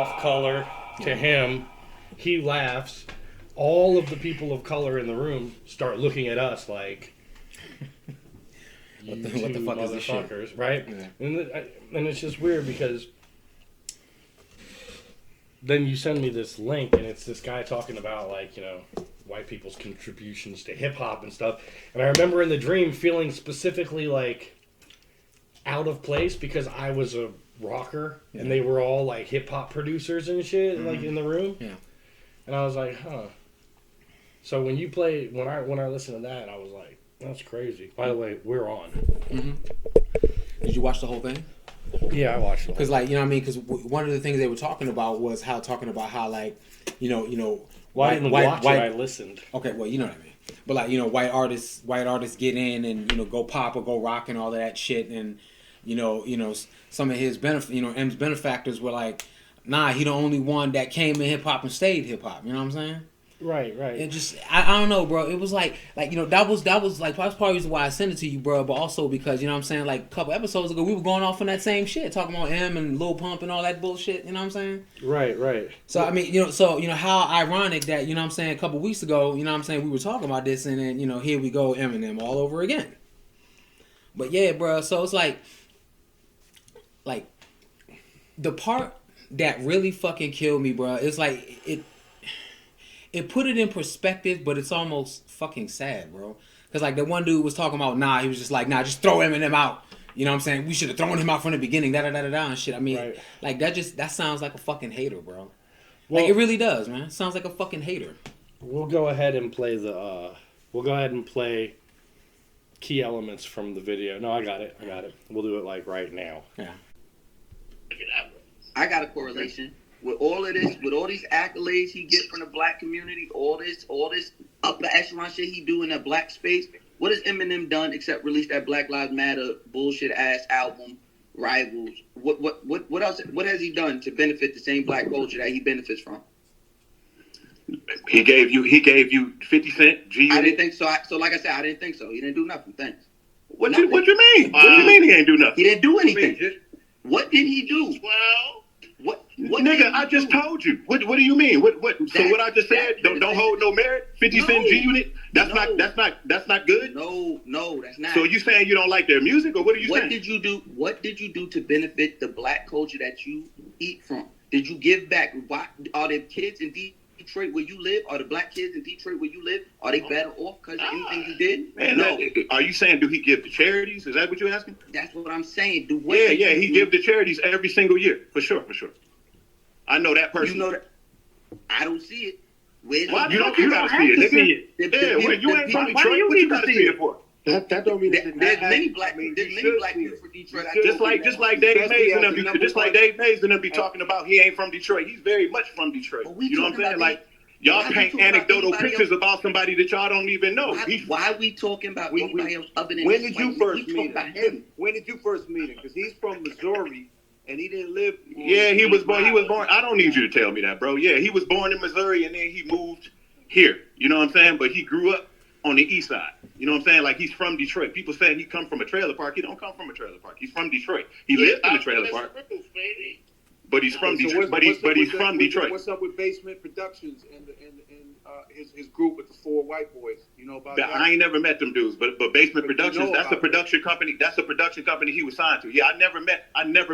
off color to him. He laughs. All of the people of color in the room start looking at us like, what the fuck is this shit? Right? Yeah. And it's just weird because then you send me this link and it's this guy talking about like, white people's contributions to hip hop and stuff. And I remember in the dream feeling specifically like out of place because I was a rocker and they were all like hip hop producers and shit like in the room. Yeah. And I was like, huh. So when you play, when I listened to that, I was like, that's crazy. By the way, we're on. Mm-hmm. Did you watch the whole thing? Yeah, I watched it. Because, like, you know what I mean? Because one of the things they were talking about was how, like, Well, I didn't watch it, I listened. Okay, well, you know what I mean. But, like, white artists get in and, go pop or go rock and all of that shit. And, some of his M's benefactors were like, nah, he the only one that came in hip-hop and stayed hip-hop. You know what I'm saying? Right. It just, I don't know, bro. It was like that was like, that's part of the reason why I sent it to you, bro. But also because, you know what I'm saying, like a couple episodes ago, we were going off on that same shit, talking about M and Lil Pump and all that bullshit. You know what I'm saying? Right. So I mean, how ironic that, you know what I'm saying, a couple weeks ago, you know what I'm saying, we were talking about this, and then, here we go, Eminem all over again. But yeah, bro. So it's like the part that really fucking killed me, bro. It's like it put it in perspective, but it's almost fucking sad, bro. Because, like, the one dude was talking about, he was just like, just throw Eminem out. You know what I'm saying? We should have thrown him out from the beginning, da-da-da-da-da and shit. I mean, like, that sounds like a fucking hater, bro. Well, like, it really does, man. It sounds like a fucking hater. We'll go ahead and play key elements from the video. No, I got it. We'll do it, like, right now. Yeah. I got a correlation. With all of this, with all these accolades he gets from the black community, all this upper echelon shit he do in that black space, what has Eminem done except release that Black Lives Matter bullshit ass album, Rivals? What else? What has he done to benefit the same black culture that he benefits from? He gave you 50 Cent. I didn't think so. So like I said, I didn't think so. He didn't do nothing. Thanks. What you mean? What you mean he ain't do nothing? He didn't do anything. What did he do? Well. What nigga, I just told you. What do you mean? What so what I just said don't hold no merit? 50 Cent G Unit? That's not good? No, that's not. So you saying you don't like their music, or what are you saying? What did you do to benefit the black culture that you eat from? Did you give back? Why are there kids in Detroit where you live? Are the black kids in Detroit where you live? Are they better off because of anything he did? Man, no. Are you saying do he give to charities? Is that what you're asking? That's what I'm saying. He give to charities every single year. For sure. I know that person. You know that? I don't see it. Why you gotta see it, nigga? Yeah, you ain't from Detroit. What you gotta see it for? That don't mean there's many black people from Detroit. Just like Dave Mays and them be talking about he ain't from Detroit. He's very much from Detroit. You know what I'm saying? Like y'all paint anecdotal pictures about somebody that y'all don't even know. Why are we talking about anybody else other than when did you first meet him? When did you first meet him? Because he's from Missouri. And he didn't live. Yeah, he was born. I don't need you to tell me that, bro. Yeah, he was born in Missouri and then he moved here. You know what I'm saying? But he grew up on the east side. You know what I'm saying? Like he's from Detroit. People saying he come from a trailer park. He don't come from a trailer park. He's from Detroit. He lives in a trailer park. But he's from Detroit. But he's from Detroit. What's up with Basement Productions and his group with the 4 white boys? You know about that? I ain't never met them dudes, but Basement Productions, that's a production company. That's a production company he was signed to. Yeah, I never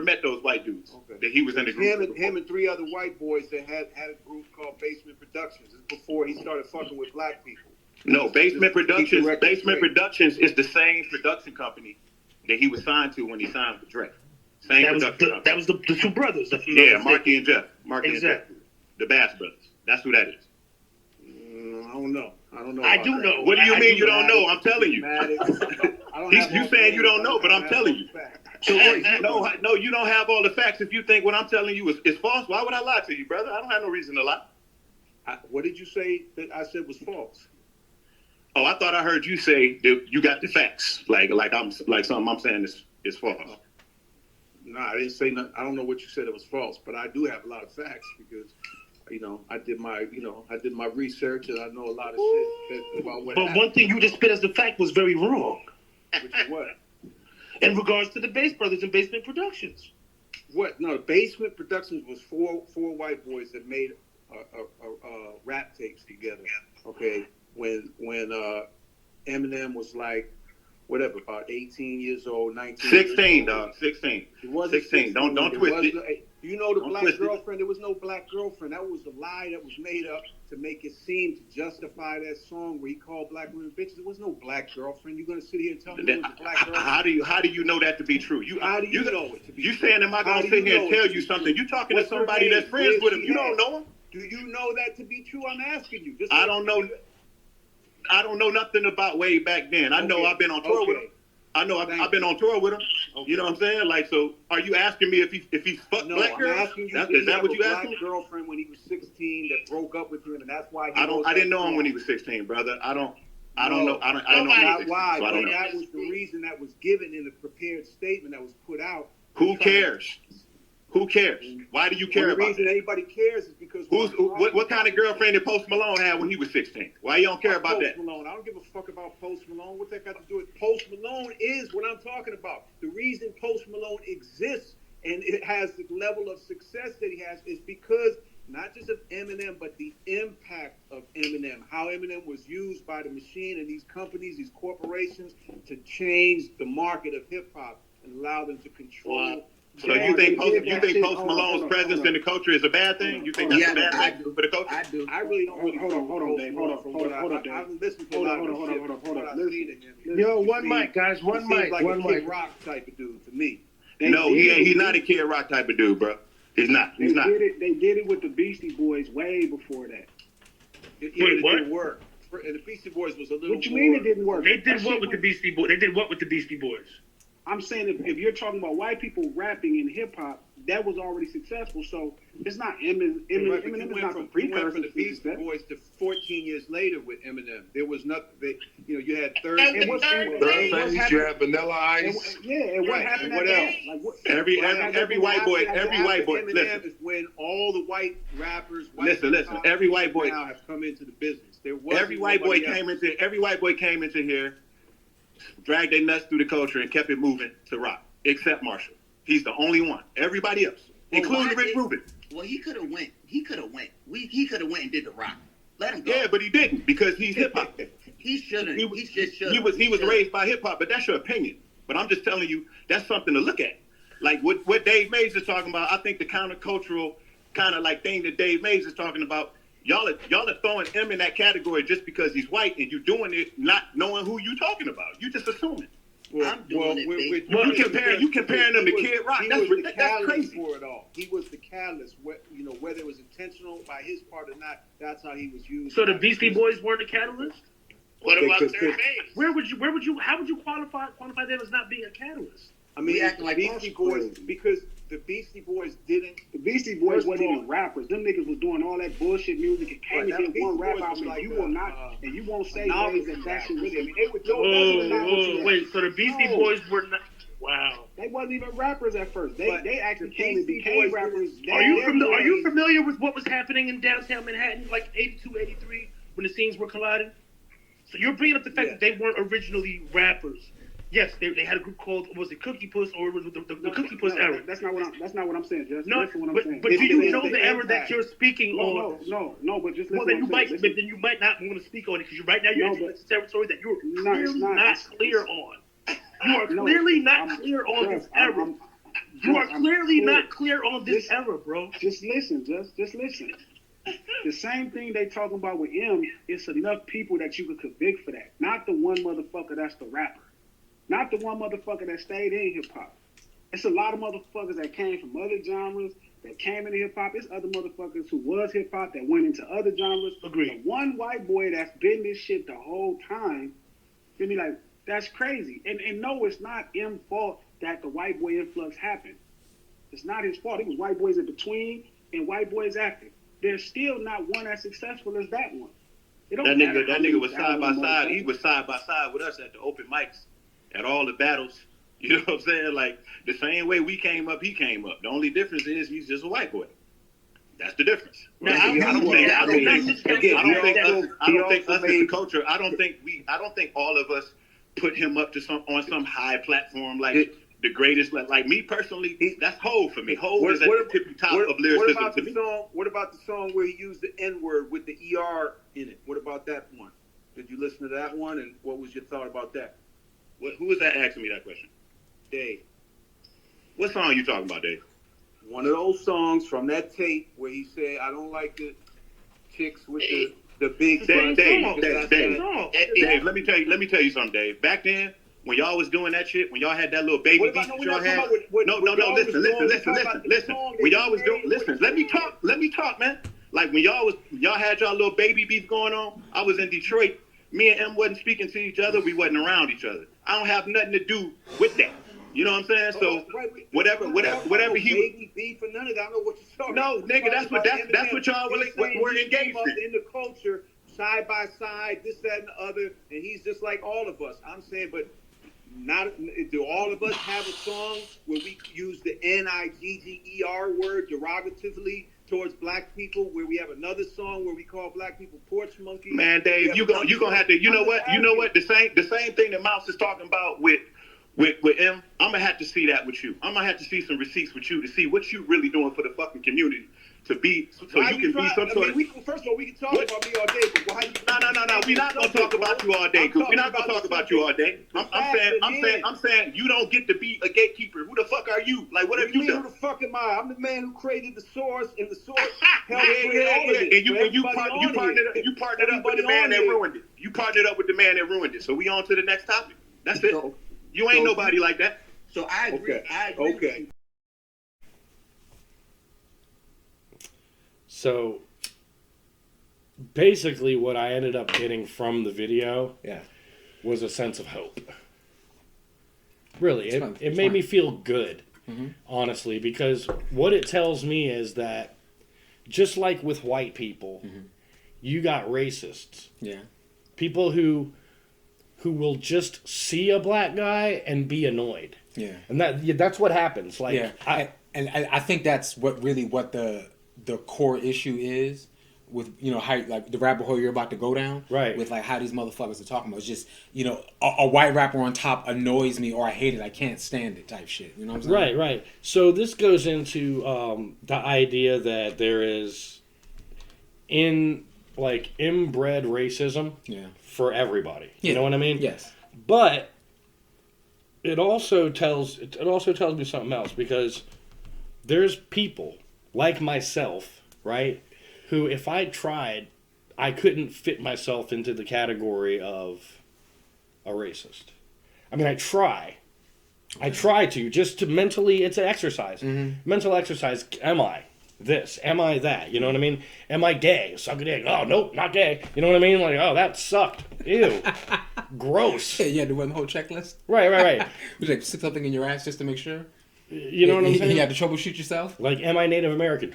met those white dudes that he was in the group. Him and 3 other white boys that had a group called Basement Productions. This is before he started fucking with black people. No, Basement Productions is the same production company that he was signed to when he signed with Drake. That was the 2 brothers. Yeah, Marky and Jeff. Exactly. And Jeff. The Bass Brothers. That's who that is. I don't know. I do know. What do you mean you don't know? I'm telling you. You saying you don't know, but I'm telling you. So no, you don't have all the facts. If you think what I'm telling you is false, why would I lie to you, brother? I don't have no reason to lie. What did you say that I said was false? Oh, I thought I heard you say that you got the facts. Like something I'm saying is false. No, I didn't say nothing. I don't know what you said it was false, but I do have a lot of facts because, I did my research and I know a lot of shit about what happened. But one thing you just spit as the fact was very wrong. Which is what? In regards to the Bass Brothers and Basement Productions. What? No, Basement Productions was four white boys that made rap tapes together. Okay, when Eminem was like whatever, about 18 years old, 19. 16, dog. 16. It wasn't 16. Don't twist it. You know the Don't black twist it. girlfriend? There was no black girlfriend. That was a lie that was made up to make it seem to justify that song where he called black women bitches. There was no black girlfriend. You're gonna sit here and tell me there was a black girlfriend? How do you know that to be true? How do you know it to be You true? saying, am I gonna sit here and tell you something? You talking to somebody that's friends with him. You don't know him. Do you know that to be true? I'm asking you. I don't know. I don't know nothing about way back then. I know I've been on tour with him. I know I've been on tour with him. You know what I'm saying? Like, so are you asking me if he fucked black girls? I'm asking you. Is that what you asking? asking? Black girlfriend when he was 16 that broke up with him, and that's why I didn't know him when he was 16, brother. I don't know. I don't know. Not why, so I don't but know. that was the reason that was given in the prepared statement that was put out. Who cares? Who cares? Why do you care The about reason that? anybody cares is because What kind of girlfriend did Post Malone have when he was 16? Why you don't care about Post that? Malone. I don't give a fuck about Post Malone. What that got to do with Post Malone is what I'm talking about. The reason Post Malone exists and it has the level of success that he has is because not just of Eminem, but the impact of Eminem. How Eminem was used by the machine and these companies, these corporations, to change the market of hip hop and allow them to control. So you think Post Malone's presence in the culture is a bad thing? You think that's a bad thing for the culture? I do. I really don't. Hold on, Dave. Hold on, Dave. I've listened to a lot of shit. Yo, one mic, guys. One mic. Like One a Kid mic. Rock type of dude to me. No, he's not a Kid Rock type of dude, bro. He's not. They did it with the Beastie Boys way before that. It what? didn't work. And the Beastie Boys was a little. What you mean it didn't work? They did what with the Beastie Boys? They did what with the Beastie Boys? I'm saying if you're talking about white people rapping in hip hop, that was already successful. So it's not Eminem. Eminem is not the precursor from the to Beastie success. Boys to 14 years later with Eminem. There was nothing. You had third. And what's Third, you have Vanilla and, Ice. and what happened? What after else? that? Like, what, Every white boy. Eminem Listen, is when all the white rappers. listen. Every white boy now have come into the business. There was Every white boy came into here, dragged their nuts through the culture and kept it moving to rock, except Marshall. He's the only one. Everybody else, including Rick Rubin. Well, he could have went. He could have went and did the rock. Let him go. Yeah, but he didn't because he's hip hop. He shouldn't. He just should. He was raised by hip hop, but that's your opinion. But I'm just telling you that's something to look at. Like what Dave Mays is talking about. I think the countercultural kind of like thing that Dave Mays is talking about. Y'all are throwing him in that category just because he's white, and you're doing it not knowing who you're talking about. You just assuming. I'm doing it. You comparing them to Kid Rock. That's crazy. For it all. He was the catalyst. Whether it was intentional by his part or not, that's how he was used. So the Beastie Boys weren't the catalyst? What about Third Base? How would you qualify them as not being a catalyst? I mean, We acting like Beastie Boys because the Beastie Boys didn't. the Beastie Boys wasn't even rappers. Them niggas was doing all that bullshit music and came Right, and did one Beastie rap Boys album. was like You will not, and you won't say novel ways that that shit really. I mean, they were Wait, so the Beastie Boys were not... Wow. They wasn't even rappers at first. They actually the came and Beastie became Boys rappers. Are you familiar with what was happening in downtown Manhattan, like 82, 83, when the scenes were colliding? So you're bringing up the fact that they weren't originally rappers. Yes, they had a group called, was it Cookie Puss, or was it the Cookie Puss era? That's not what I'm saying. Just No, listen what I'm but saying. do you know the era that you're speaking on? No, but just listen. Well, then you might not want to speak on it because right now you're entering into territory that you're clearly not clear on. You are clearly not clear on this era. You are clearly not clear on this era, bro. Just listen. The same thing they talking about with M, it's enough people that you could convict for that. Not the one motherfucker that's the rapper. Not the one motherfucker that stayed in hip hop. It's a lot of motherfuckers that came from other genres, that came into hip hop. It's other motherfuckers who was hip hop that went into other genres. Agreed. The one white boy that's been this shit the whole time, feel me, like, that's crazy. And no, it's not M's fault that the white boy influx happened. It's not his fault. It was white boys in between and white boys after. There's still not one as successful as that one. That nigga was side by side. He was side by side with us at the open mics, at all the battles. You know what I'm saying? Like the same way we came up, he came up. The only difference is he's just a white boy. That's the difference. I don't think us as a culture. I don't think all of us put him up to some high platform like the greatest. Like me personally, that's Hov for me. Hov is at the tippy top of lyricism to me. What about the song where he used the N-word with the ER in it? What about that one? Did you listen to that one, and what was your thought about that? Who was that asking me that question? Dave. What song are you talking about, Dave? One of those songs from that tape where he said, "I don't like the chicks with the big." Dave, let me tell you something, Dave. Back then, when y'all was doing that shit, when y'all had that little baby beat that y'all had. Listen. When y'all was doing, listen. Let me talk, man. Like when y'all had y'all little baby beef going on. I was in Detroit. Me and M wasn't speaking to each other. We wasn't around each other. I don't have nothing to do with that. You know what I'm saying? So whatever he baby beef and none of that. I don't know what you're talking. No, nigga, that's what y'all were engaged in the culture, side by side, this, that, and the other, and he's just like all of us. I'm saying, but do all of us have a song where we use the Nigger word derogatively towards black people, where we have another song where we call black people porch monkeys? Man, Dave, you gonna have to. You know what? The same thing that Mouse is talking about with M. I'm gonna have to see that with you. I'm gonna have to see some receipts with you to see what you really doing for the fucking community. To be so you can be some sort of. First of all, we can talk about me all day, but why you? No. We're not gonna talk about you all day. Cause we're not gonna talk about you all day. I'm saying you don't get to be a gatekeeper. Who the fuck are you? Like, what have you done? Who the fuck am I? I'm the man who created the source, and the source. Yeah. And you partnered up with the man that ruined it. You partnered up with the man that ruined it. So we on to the next topic. That's it. You ain't nobody like that. So I agree. Okay. I agree. Okay. So basically what I ended up getting from the video was a sense of hope. Really, it made me feel good, honestly, because what it tells me is that just like with white people, you got racists. Yeah. People who will just see a black guy and be annoyed. Yeah. And that's what happens. Like I think that's what the core issue is with, you know, how like the rabbit hole you're about to go down, right? With like how these motherfuckers are talking about. It's just, you know, a white rapper on top annoys me, or I hate it, I can't stand it type shit. You know what I'm saying? Right. So this goes into the idea that there is inbred racism for everybody. You know what I mean? Yes. But it also tells me something else, because there's people like myself, right, who if I tried, I couldn't fit myself into the category of a racist. I mean, I try to, just to mentally, it's an exercise. Mental exercise. Am I this? Am I that? You know what I mean? Am I gay? Suck a dick. Oh, nope, not gay. You know what I mean? Like, oh, that sucked. Ew. Gross. Yeah, you had to run the whole checklist? Right. Was like, stick something in your ass just to make sure? You know what I'm saying? You had to troubleshoot yourself? Like, am I Native American?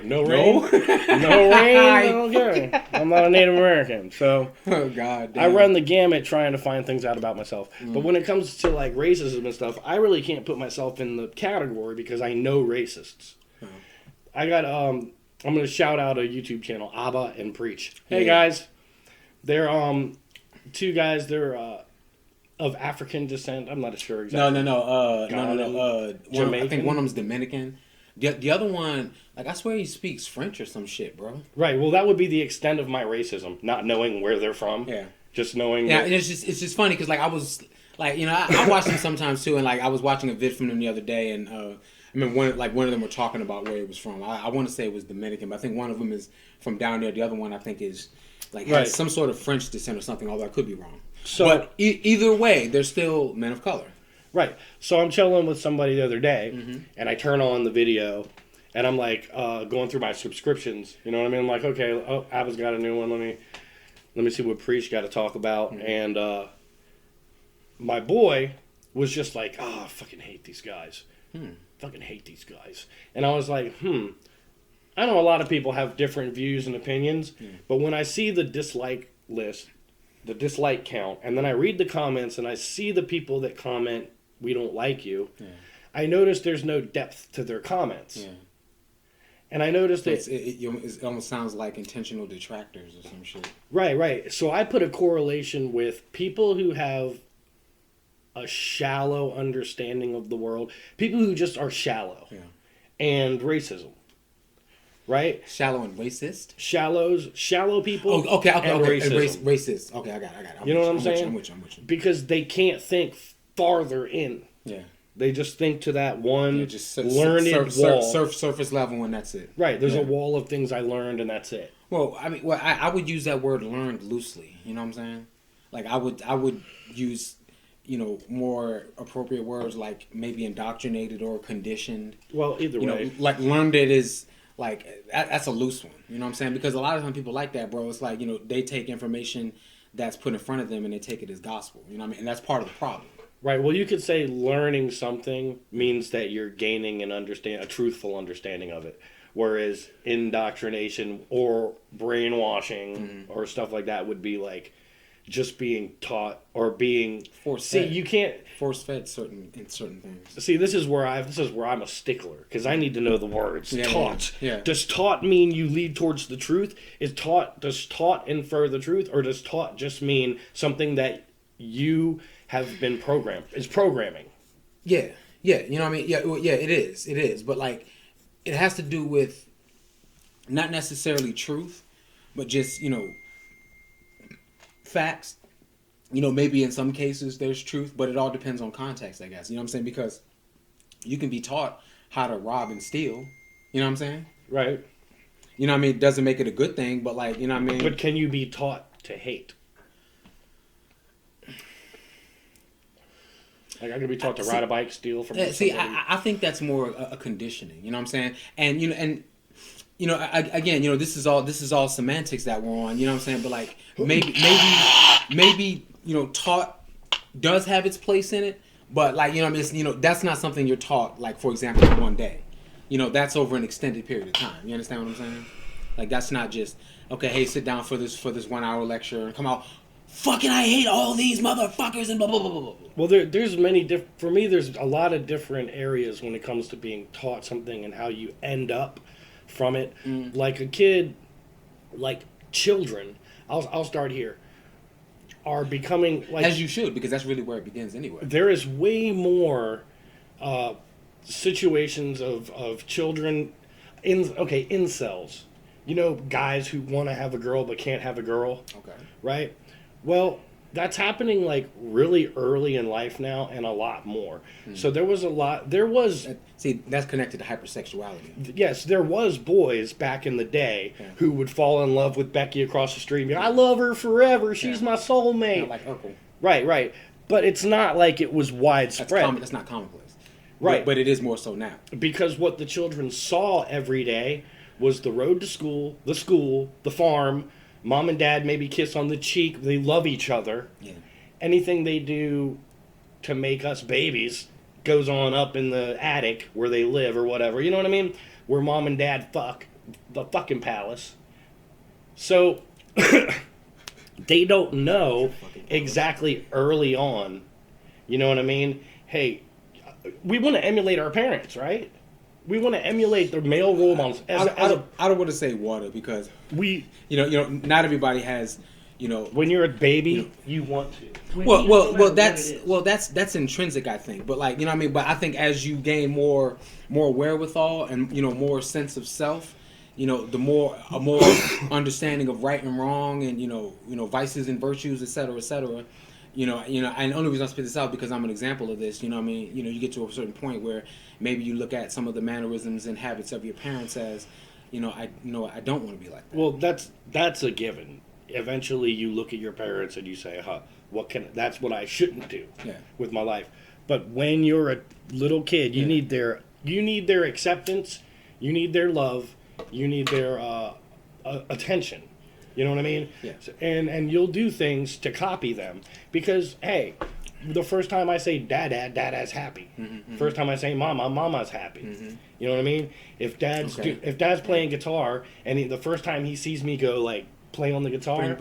No rain? No rain? I don't care. I'm not a Native American. So, oh, God damn. I run the gamut trying to find things out about myself. But when it comes to, like, racism and stuff, I really can't put myself in the category because I know racists. I got, I'm going to shout out a YouTube channel, Abba and Preach. Hey, guys. They're, two guys, they're, of African descent. I'm not sure exactly. No. I think one of them's Dominican. The other one, like, I swear he speaks French or some shit, bro. Right. Well, that would be the extent of my racism, not knowing where they're from. Yeah. Just knowing. Yeah, and it's just funny because, like, I was like, you know, I watch them sometimes too, and like I was watching a vid from them the other day, and I mean, one of them were talking about where it was from. I want to say it was Dominican, but I think one of them is from down there. The other one I think is like has some sort of French descent or something. Although I could be wrong. So, but either way, they're still men of color. Right. So I'm chilling with somebody the other day, and I turn on the video, and I'm like going through my subscriptions. You know what I mean? I'm like, okay, Abba's got a new one. Let me see what Preach got to talk about. And my boy was just like, I fucking hate these guys. Fucking hate these guys. And I was like, I know a lot of people have different views and opinions, but when I see the dislike list, the dislike count, and then I read the comments and I see the people that comment, we don't like you, I notice there's no depth to their comments. And I noticed that it almost sounds like intentional detractors or some shit. Right. So I put a correlation with people who have a shallow understanding of the world. People who just are shallow. Yeah. And racism. Right? Shallow and racist? Shallow people. Oh, okay. And racism. Racist. Okay, I got it. You know what I'm saying? I'm with you. Because they can't think farther in. Yeah. They just think to that one just learned wall. Surface level, and that's it. Right. There's a wall of things I learned, and that's it. Well, I mean, I would use that word "learned" loosely. You know what I'm saying? Like I would use, more appropriate words like maybe indoctrinated or conditioned. Well, either way, like learned it is like that's a loose one. You know what I'm saying? Because a lot of times people like that, bro. It's like they take information that's put in front of them and they take it as gospel. You know what I mean? And that's part of the problem. Right. Well, you could say learning something means that you're gaining a truthful understanding of it, whereas indoctrination or brainwashing or stuff like that would be like just being taught or being force. See, you can't force fed certain things. See, this is where I'm a stickler because I need to know the words. Yeah, taught. Yeah. Does taught mean you lead towards the truth? Does taught infer the truth, or does taught just mean something that you have been programmed? It's programming. Yeah. You know what I mean? Yeah, it is. But like, it has to do with not necessarily truth, but just, facts. Maybe in some cases there's truth, but it all depends on context, I guess. You know what I'm saying? Because you can be taught how to rob and steal. You know what I'm saying? Right. You know what I mean? It doesn't make it a good thing, but like, you know what I mean? But can you be taught to hate? Like I could be taught to ride a bike, steal from. I think that's more a conditioning. You know what I'm saying? And again, this is all semantics that we're on. You know what I'm saying? But like maybe taught does have its place in it, but like that's not something you're taught. Like for example, in one day. That's over an extended period of time. You understand what I'm saying? Like that's not just okay. Hey, sit down for this 1 hour lecture and come out. Fucking, I hate all these motherfuckers and blah, blah, blah, blah, blah. Well, there's many for me, there's a lot of different areas when it comes to being taught something and how you end up from it. Like a kid, like children, I'll start here, are becoming like... As you should, because that's really where it begins anyway. There is way more situations of children, incels. Guys who want to have a girl but can't have a girl. Okay. Right? Well, that's happening like really early in life now, and a lot more. So there was See, that's connected to hypersexuality. Yes, there was boys back in the day who would fall in love with Becky across the street and be, I love her forever, she's my soulmate. Not like Urkel. Right. But it's not like it was widespread. That's not commonplace. Right. But it is more so now. Because what the children saw every day was the road to school, the farm, mom and dad maybe kiss on the cheek. They love each other. Yeah. Anything they do to make us babies goes on up in the attic where they live or whatever. You know what I mean? Where mom and dad fuck. The fucking palace. So they don't know exactly early on. You know what I mean? Hey, we want to emulate our parents, right? We want to emulate the male role models. I don't want to say water because not everybody has, when you're a baby, you want to. That's intrinsic, I think. But like, you know what I mean? But I think as you gain more wherewithal and, more sense of self, the more understanding of right and wrong and, vices and virtues, et cetera, et cetera. And the only reason I spit this out because I'm an example of this. You know what I mean? You get to a certain point where maybe you look at some of the mannerisms and habits of your parents as, I don't want to be like that. Well, that's a given. Eventually, you look at your parents and you say, that's what I shouldn't do with my life. But when you're a little kid, you need their acceptance, you need their love, you need their attention. You know what I mean? Yeah. And you'll do things to copy them because, hey, the first time I say dada's happy. Mm-hmm. First time I say mama's happy. Mm-hmm. You know what I mean? If dad's playing guitar and the first time he sees me go like play on the guitar,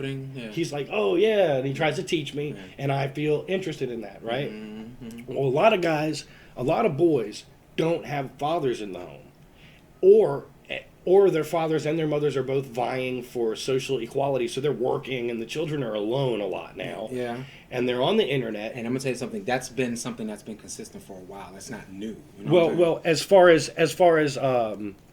he's like, oh yeah, and he tries to teach me, and I feel interested in that, right? Mm-hmm. Well, a lot of boys don't have fathers in the home, or or their fathers and their mothers are both vying for social equality, so they're working, and the children are alone a lot now. Yeah. And they're on the internet. And I'm gonna tell you something. That's been something that's been consistent for a while. That's not new. You know Well, as far as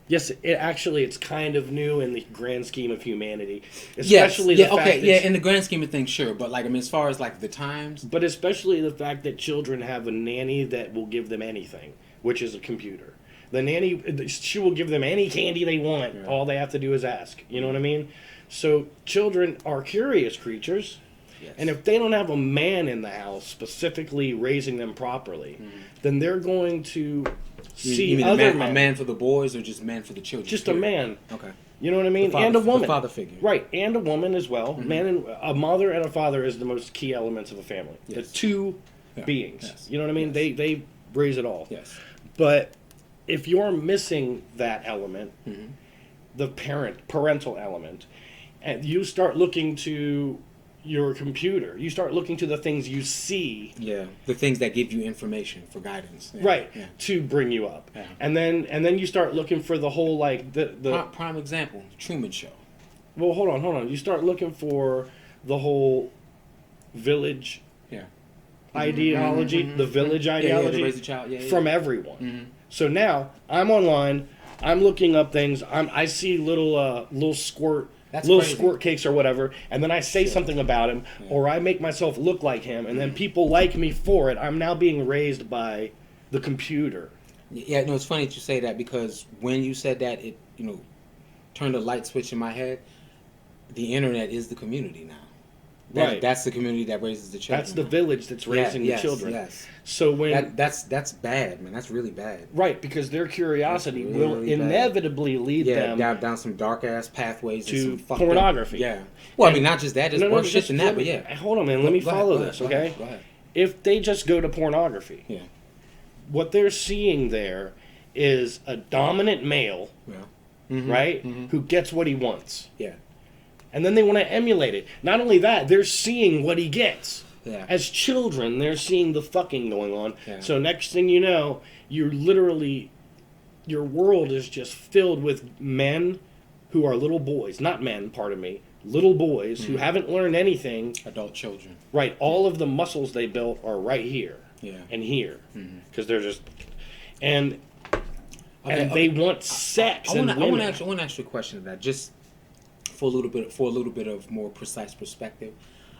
yes, it's kind of new in the grand scheme of humanity, especially the fact that in the grand scheme of things, sure. But like, I mean, as far as like the times, but especially the fact that children have a nanny that will give them anything, which is a computer. The nanny, she will give them any candy they want. Yeah. All they have to do is ask. You know what I mean? So children are curious creatures. Yes. And if they don't have a man in the house specifically raising them properly, then they're going to see you mean other men. A man for the boys or just man for the children? Just a man. Okay. You know what I mean? Father, and a woman. The father figure. Right, and a woman as well. Man and a mother and a father is the most key elements of a family. Yes. The two beings. Yes. You know what I mean? Yes. They raise it all. Yes. But if you're missing that element, the parental element, and you start looking to your computer, you start looking to the things you see, the things that give you information for guidance, to bring you up, yeah. and then you start looking for the whole like the prime example, Truman Show. Well, hold on. You start looking for the whole village, ideology, the village ideology, to raise a child, from everyone. So now I'm online, I'm looking up things. I see little squirt. That's little crazy. Squirt cakes or whatever, and then I say something about him, or I make myself look like him, and then people like me for it. I'm now being raised by the computer. Yeah, no, it's funny that you say that, because when you said that, it turned a light switch in my head. The internet is the community now. Right. That's the community that raises the children. That's the village that's raising the children. Yes. So when that's bad, man. That's really bad. Right, because their curiosity will inevitably lead them down some dark ass pathways to some pornography. Yeah. Well, I mean, not just that, just worse shit than that, but yeah. Hold on, man. Let me follow this, okay? Go ahead. If they just go to pornography, what they're seeing there is a dominant male, right, who gets what he wants. Yeah. And then they want to emulate it. Not only that, they're seeing what he gets. Yeah. As children, they're seeing the fucking going on. Yeah. So next thing you know, your world is just filled with men who are little boys. Not men, pardon me. Little boys who haven't learned anything. Adult children. Right. All of the muscles they built are right here. Yeah. And here. Because they're just... And they want sex and women. I want to ask you a question of that, just for a little bit of more precise perspective,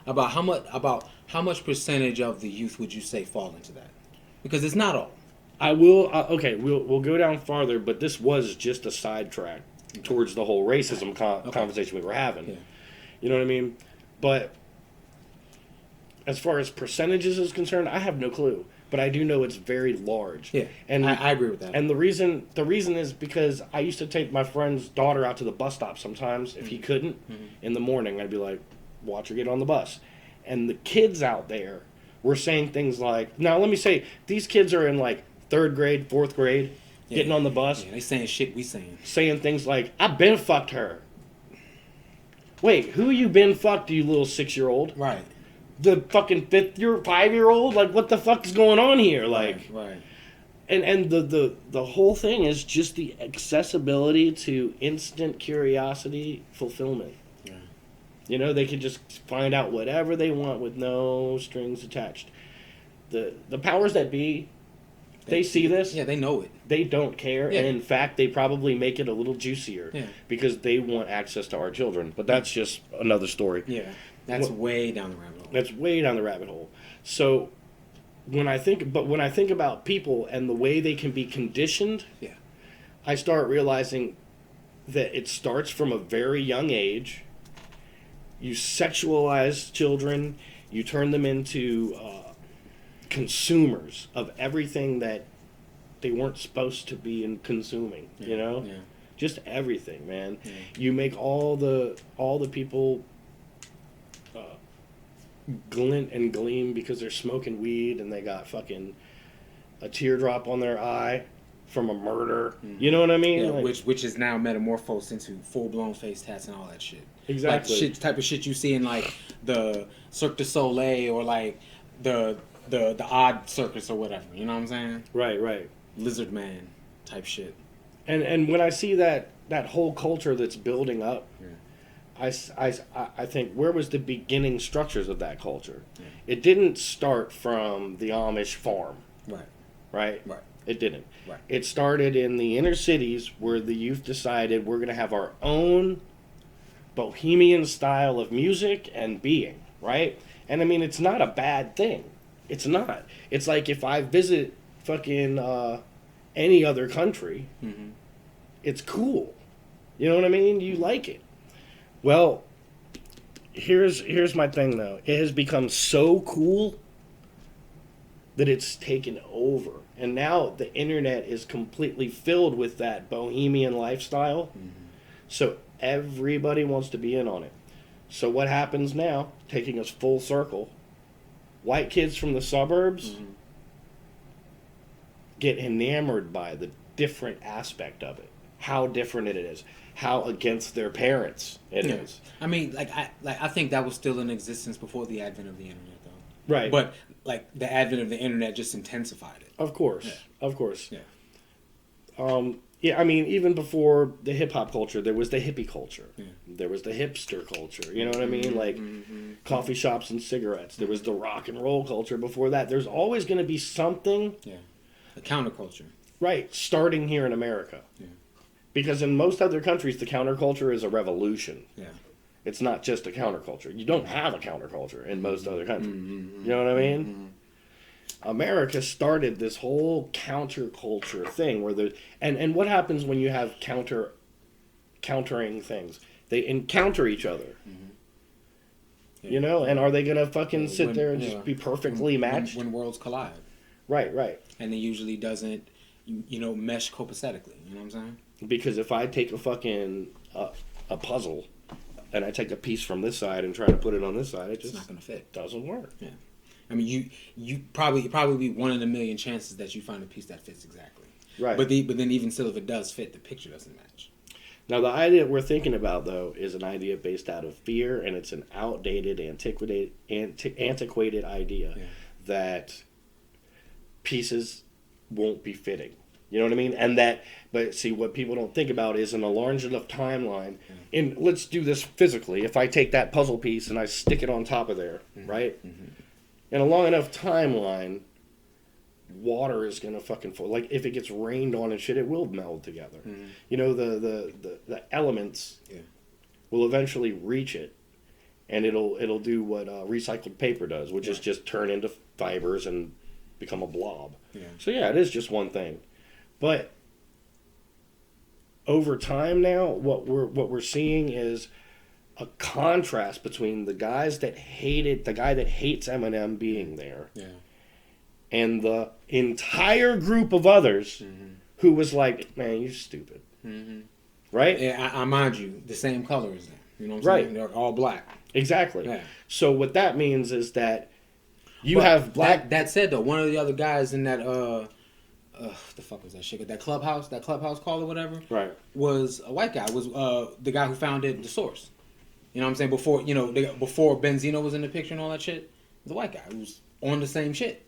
about how much percentage of the youth would you say fall into that? Because it's not all. I will. Okay, we'll go down farther, but this was just a sidetrack towards the whole racism conversation we were having. Yeah. You know what I mean? But as far as percentages is concerned, I have no clue. But I do know it's very large. Yeah, and I agree with that. And the reason is because I used to take my friend's daughter out to the bus stop sometimes if he couldn't in the morning. I'd be like, watch her get on the bus. And the kids out there were saying things like, now let me say, these kids are in like 3rd grade, 4th grade, getting on the bus. Yeah, they saying shit we saying. Saying things like, I been fucked her. Wait, who you been fucked, you little 6-year-old? Right. The fucking 5-year-old? Like, what the fuck is going on here? Like, right. And the whole thing is just the accessibility to instant curiosity fulfillment. Yeah. You know, they can just find out whatever they want with no strings attached. The powers that be, they see this. Yeah, they know it. They don't care. Yeah. And in fact, they probably make it a little juicier. Yeah. Because they want access to our children. But that's just another story. Yeah. That's way down the rabbit hole. That's way down the rabbit hole. So when I think about people and the way they can be conditioned, I start realizing that it starts from a very young age. You sexualize children, you turn them into consumers of everything that they weren't supposed to be in consuming, you know? Yeah. Just everything, man. Yeah. You make all the people glint and gleam because they're smoking weed and they got fucking a teardrop on their eye from a murder. You know what I mean? Yeah, like, which is now metamorphosed into full-blown face tats and all that shit. Exactly. Like type of shit you see in like the Cirque du Soleil or like the Odd Circus or whatever. You know what I'm saying? Right. Lizard Man type shit. And when I see that that whole culture that's building up. Yeah. I think where was the beginning structures of that culture? Yeah. It didn't start from the Amish farm. Right. It didn't. Right. It started in the inner cities where the youth decided we're going to have our own bohemian style of music and being, right? And I mean, it's not a bad thing. It's not. It's like if I visit fucking any other country, it's cool. You know what I mean? You like it. Well, here's my thing though. It has become so cool that it's taken over. And now the internet is completely filled with that bohemian lifestyle. So everybody wants to be in on it. So what happens now, taking us full circle, white kids from the suburbs get enamored by the different aspect of it. How different it is. How against their parents it is. I mean, I think that was still in existence before the advent of the internet, though. Right. But like the advent of the internet just intensified it. Of course. Yeah. Yeah, I mean, even before the hip hop culture, there was the hippie culture. Yeah. There was the hipster culture. You know what I mean? Like coffee shops and cigarettes. There was the rock and roll culture before that. There's always going to be something. Yeah. A counterculture. Right. Starting here in America. Yeah. Because in most other countries, the counterculture is a revolution. Yeah. It's not just a counterculture. You don't have a counterculture in most other countries. You know what I mean? America started this whole counterculture thing where there's and what happens when you have countering things? They encounter each other. Yeah. You know, and are they gonna fucking sit there and just be perfectly matched? When worlds collide. Right. And it usually doesn't, mesh copacetically. You know what I'm saying? Because if I take a fucking a puzzle and I take a piece from this side and try to put it on this side, it's not gonna fit. Doesn't work. Yeah. I mean, you probably be 1 in a million chances that you find a piece that fits exactly. Right. But then even still, if it does fit, the picture doesn't match. Now, the idea we're thinking about, though, is an idea based out of fear, and it's an outdated, antiquated idea that pieces won't be fitting. You know what I mean? But see, what people don't think about is in a large enough timeline, and let's do this physically. If I take that puzzle piece and I stick it on top of there, right? In a long enough timeline, water is gonna fucking fall. Like if it gets rained on and shit, it will meld together. You know, the elements will eventually reach it, and it'll do what recycled paper does, which is just turn into fibers and become a blob. So yeah, it is just one thing, but over time now, what we're seeing is a contrast between the guy that hates Eminem being there, and the entire group of others who was like, man, you're stupid, right? Yeah, I mind you, the same color as them. You know what I'm saying? They're all black. Exactly. Yeah. So what that means is that you have black. That said, though, one of the other guys in that the fuck was that shit? That clubhouse call or whatever. Right. Was a white guy. Was the guy who founded the Source. You know what I'm saying? Before Benzino was in the picture and all that shit, it was a white guy who was on the same shit.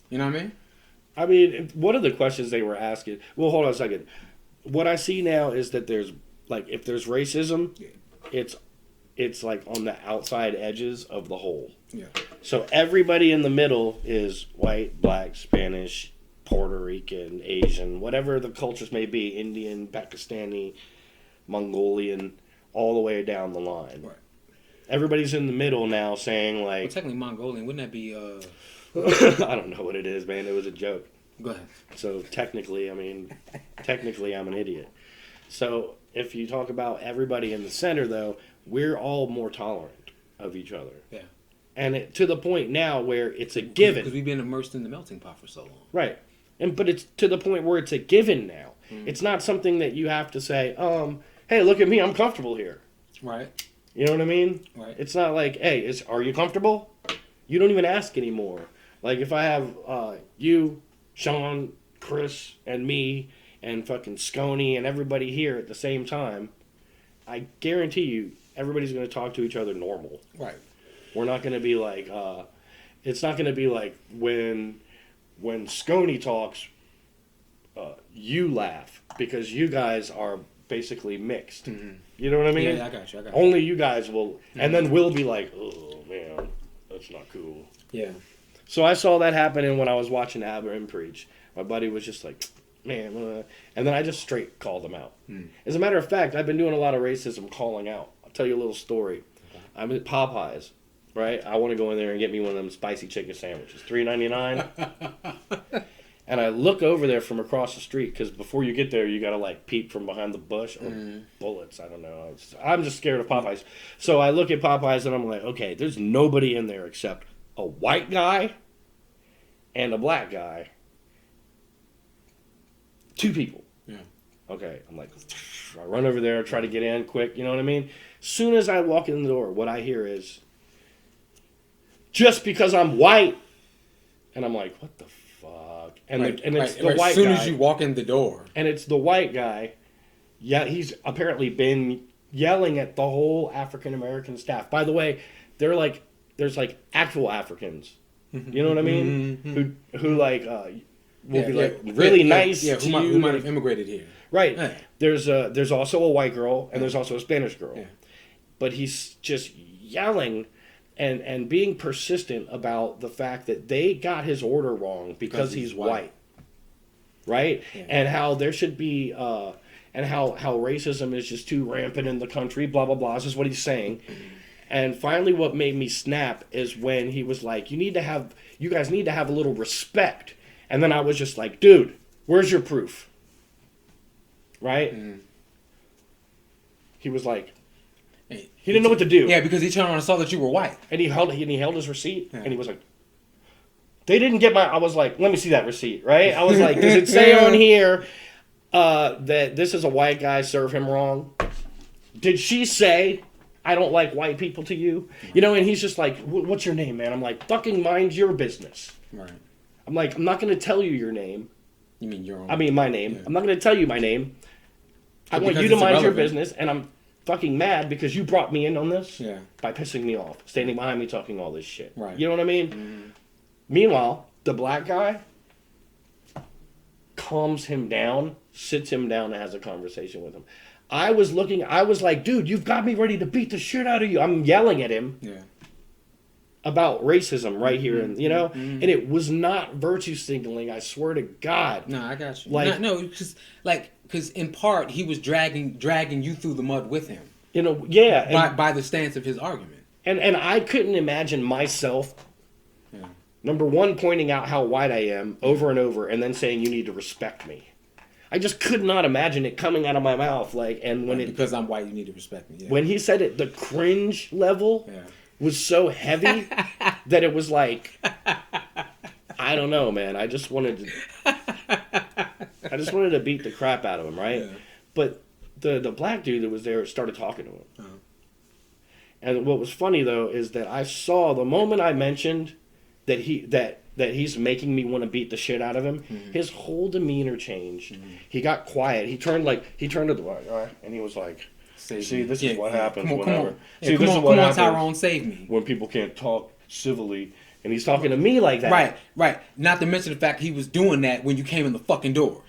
You know what I mean? I mean, one of the questions they were asking. Well, hold on a second. What I see now is that there's if there's racism, it's like on the outside edges of the whole. Yeah. So everybody in the middle is white, black, Spanish, Puerto Rican, Asian, whatever the cultures may be, Indian, Pakistani, Mongolian, all the way down the line. Right. Everybody's in the middle now saying like... Well, technically Mongolian, wouldn't that be... I don't know what it is, man. It was a joke. Go ahead. So technically, I'm an idiot. So if you talk about everybody in the center, though, we're all more tolerant of each other. Yeah. And to the point now where it's a given. Because we've been immersed in the melting pot for so long. Right. But it's to the point where it's a given now. It's not something that you have to say, hey, look at me, I'm comfortable here. Right. You know what I mean? Right. It's not like, hey, are you comfortable? You don't even ask anymore. Like if I have you, Sean, Chris, and me, and fucking Sconey, and everybody here at the same time, I guarantee you, everybody's going to talk to each other normal. Right. We're not going to be like, it's not going to be like when Sconey talks, you laugh because you guys are basically mixed. You know what I mean? Yeah, I got you. Only you guys will, and then we'll be like, oh man, that's not cool. Yeah. So I saw that happening when I was watching Eminem preach. My buddy was just like, man, and then I just straight called him out. As a matter of fact, I've been doing a lot of racism calling out. I'll tell you a little story. I'm at Popeyes, right? I want to go in there and get me one of them spicy chicken sandwiches, $3.99. And I look over there from across the street because before you get there, you got to like peep from behind the bush or bullets. I don't know. I'm just scared of Popeyes. So I look at Popeyes and I'm like, okay, there's nobody in there except a white guy and a black guy. 2 people. Yeah. Okay. I'm like, I run over there, try to get in quick. You know what I mean? Soon as I walk in the door, what I hear is, just because I'm white. And I'm like, what the fuck? And, it's the white guy. As soon as you walk in the door. And it's the white guy. Yeah, he's apparently been yelling at the whole African American staff. By the way, there's like actual Africans. You know what I mean? Who like will be like really nice to you. Who might have immigrated here. Right. Yeah. There's also a white girl and there's also a Spanish girl. Yeah. But he's just yelling and being persistent about the fact that they got his order wrong because he's white. Right? Yeah. And how there should be and how racism is just too rampant in the country, blah blah blah. This is what he's saying. And finally what made me snap is when he was like, you guys need to have a little respect. And then I was just like, dude, where's your proof? Right? He was like, he didn't know what to do. Yeah, because he turned around and saw that you were white. And he held his receipt, and he was like, they didn't get I was like, let me see that receipt, right? I was like, does it say on here that this is a white guy, serve him wrong? Did she say, I don't like white people to you? You know, and he's just like, what's your name, man? I'm like, fucking mind your business. Right. I'm like, I'm not going to tell you your name. You mean your own? I mean my name. Yeah. I'm not going to tell you my name. I want you to mind your business, and I'm fucking mad because you brought me in on this by pissing me off, standing behind me talking all this shit. Right. You know what I mean? Meanwhile, the black guy calms him down, sits him down, and has a conversation with him. I was like, dude, you've got me ready to beat the shit out of you. I'm yelling at him about racism right here, and you know, and it was not virtue signaling. I swear to God. No, I got you. Like, no, because in part he was dragging you through the mud with him. You know, by the stance of his argument. And I couldn't imagine myself. Yeah. Number one, pointing out how white I am over and over, and then saying you need to respect me. I just could not imagine it coming out of my mouth, because I'm white, you need to respect me. Yeah. When he said it, the cringe level was so heavy that it was like, I don't know, man. I just wanted to beat the crap out of him, right? Yeah. But the black dude that was there started talking to him. Uh-huh. And what was funny though is that I saw the moment I mentioned that he's making me want to beat the shit out of him, his whole demeanor changed. He got quiet. He turned to the right, and he was like, see, this is what happens whenever. See, this is what happens. Tyrone, save me. When people can't talk civilly, and he's talking to me like that. Right. Not to mention the fact he was doing that when you came in the fucking door.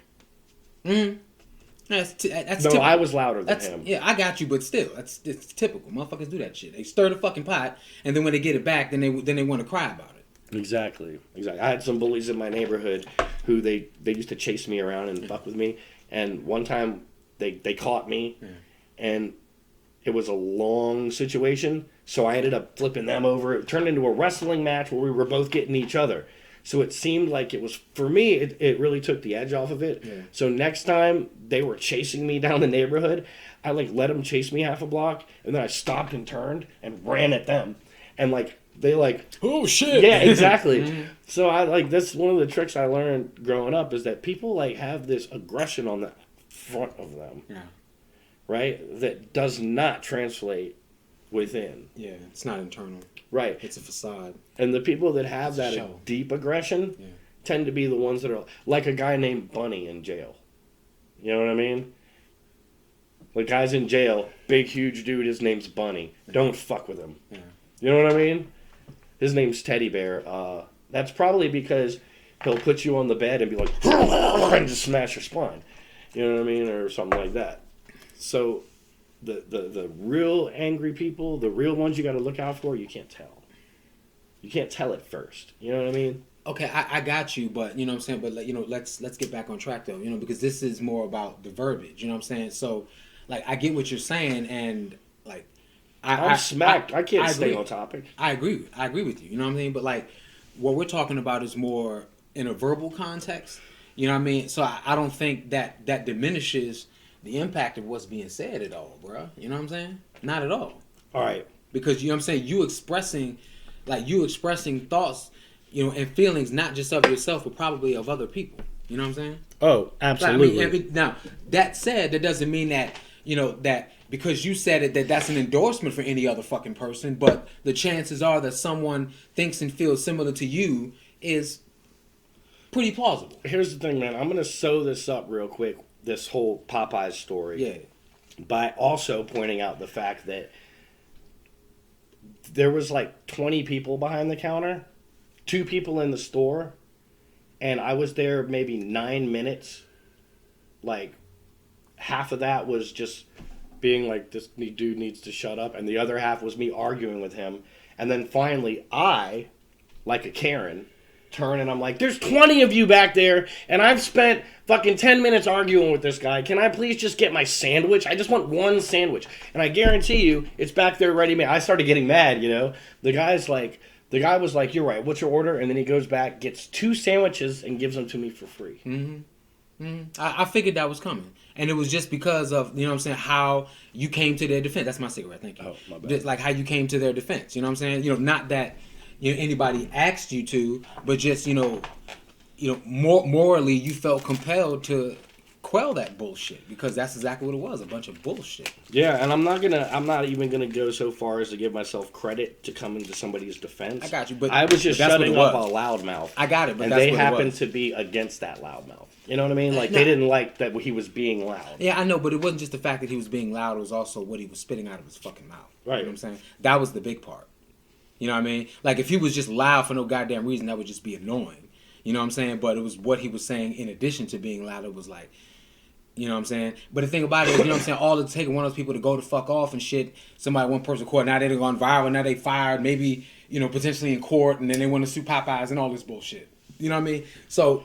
That's typical. I was louder than him. Yeah, I got you, but still, it's typical. Motherfuckers do that shit. They stir the fucking pot, and then when they get it back, then they want to cry about it. Exactly. I had some bullies in my neighborhood who they used to chase me around and fuck with me, and one time they caught me, and it was a long situation, so I ended up flipping them over. It turned into a wrestling match where we were both getting each other. So it seemed like it was, for me, it really took the edge off of it. Yeah. So next time they were chasing me down the neighborhood, I let them chase me half a block, and then I stopped and turned and ran at them. And they oh shit. Yeah, exactly. So that's one of the tricks I learned growing up is that people have this aggression on the front of them. Yeah. Right? That does not translate within. Yeah, it's not internal. Right. It's a facade. And the people that have that deep aggression tend to be the ones that are like a guy named Bunny in jail. You know what I mean? Like guy's in jail, big huge dude, his name's Bunny. Don't fuck with him. Yeah. You know what I mean? His name's Teddy Bear. That's probably because he'll put you on the bed and be like and just smash your spine. You know what I mean? Or something like that. So the real angry people, the real ones you got to look out for, you can't tell. You can't tell at first. You know what I mean? Okay, I got you, but you know what I'm saying. But you know, let's get back on track though. You know, because this is more about the verbiage. You know what I'm saying? So, like, I get what you're saying, and like, I'm smacked. I can't stay on topic. I agree with you. You know what I mean? But like, what we're talking about is more in a verbal context. You know what I mean? So I don't think that diminishes the impact of what's being said at all, bro. You know what I'm saying? Not at all. All right. Because you know what I'm saying, you expressing thoughts, you know, and feelings not just of yourself, but probably of other people. You know what I'm saying? Oh, absolutely. Like, I mean, now that said, that doesn't mean that, you know, that because you said it that's an endorsement for any other fucking person. But the chances are that someone thinks and feels similar to you is pretty plausible. Here's the thing, man. I'm gonna sew this up real quick. This whole Popeyes story. Yeah. By also pointing out the fact that there was like 20 people behind the counter, 2 people in the store, and I was there maybe 9 minutes. Like, half of that was just being like, this dude needs to shut up, and the other half was me arguing with him. And then finally, I, like a Karen, turn and I'm like, there's 20 of you back there, and I've spent fucking 10 minutes arguing with this guy. Can I please just get my sandwich? I just want one sandwich. And I guarantee you, it's back there ready made. I started getting mad, you know. The guy was like, you're right, what's your order? And then he goes back, gets 2 sandwiches, and gives them to me for free. Mm-hmm. Mm-hmm. I figured that was coming. And it was just because of, you know what I'm saying, how you came to their defense. That's my cigarette, thank you. Oh, my bad. Just like how you came to their defense. You know what I'm saying? You know, not that anybody asked you to, but just, you know, morally you felt compelled to quell that bullshit, because that's exactly what it was, a bunch of bullshit. Yeah, and I'm not even gonna go so far as to give myself credit to come into somebody's defense. I got you, but I was just shutting up a loudmouth. I got it, but and that's they what happened to be against that loudmouth. You know what I mean? Like, they didn't like that he was being loud. Yeah, I know, but it wasn't just the fact that he was being loud, it was also what he was spitting out of his fucking mouth. Right. You know what I'm saying? That was the big part. You know what I mean? Like, if he was just loud for no goddamn reason, that would just be annoying. You know what I'm saying? But it was what he was saying in addition to being loud. It was like, you know what I'm saying? But the thing about it is, you know what I'm saying, all it takes one of those people to go the fuck off and shit, one person court, now they're gone viral, now they fired, maybe, you know, potentially in court, and then they want to sue Popeyes and all this bullshit. You know what I mean? So,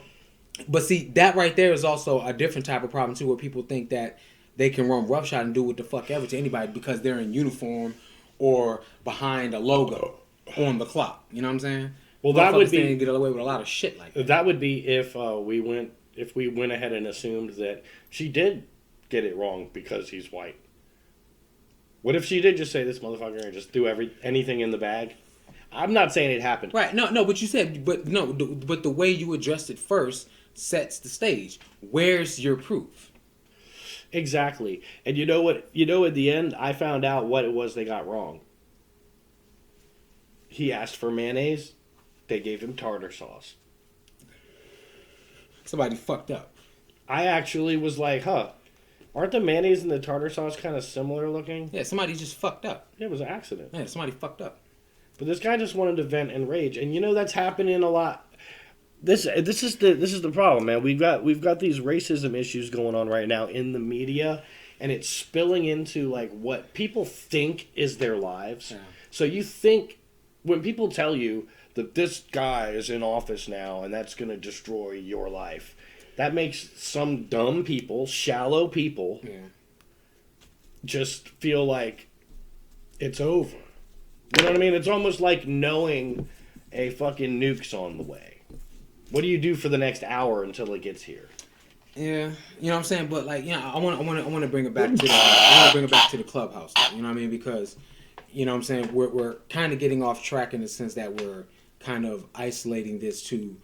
but see, that right there is also a different type of problem too, where people think that they can run roughshod and do what the fuck ever to anybody because they're in uniform or behind a logo on the clock. You know what I'm saying? Well, that would be get away with a lot of shit like that. That would be if we went ahead and assumed that she did get it wrong because he's white. What if she did just say this motherfucker and just do anything in the bag? I'm not saying it happened. Right? No. But you said, but the way you addressed it first sets the stage. Where's your proof? Exactly. And you know what? You know, at the end, I found out what it was they got wrong. He asked for mayonnaise. They gave him tartar sauce. Somebody fucked up. I actually was like, aren't the mayonnaise and the tartar sauce kind of similar looking? Yeah, somebody just fucked up. Yeah, it was an accident. Yeah, somebody fucked up. But this guy just wanted to vent and rage. And you know, that's happening a lot. This is the problem, man. We've got these racism issues going on right now in the media, and it's spilling into like what people think is their lives. Yeah. So you think when people tell you that this guy is in office now and that's going to destroy your life, that makes some dumb people, shallow people, just feel like it's over. You know what I mean? It's almost like knowing a fucking nuke's on the way. What do you do for the next hour until it gets here? Yeah, you know what I'm saying, but like, yeah, I want to bring it back to the clubhouse. You know what I mean? Because, you know what I'm saying, we're kind of getting off track in the sense that we're kind of isolating this to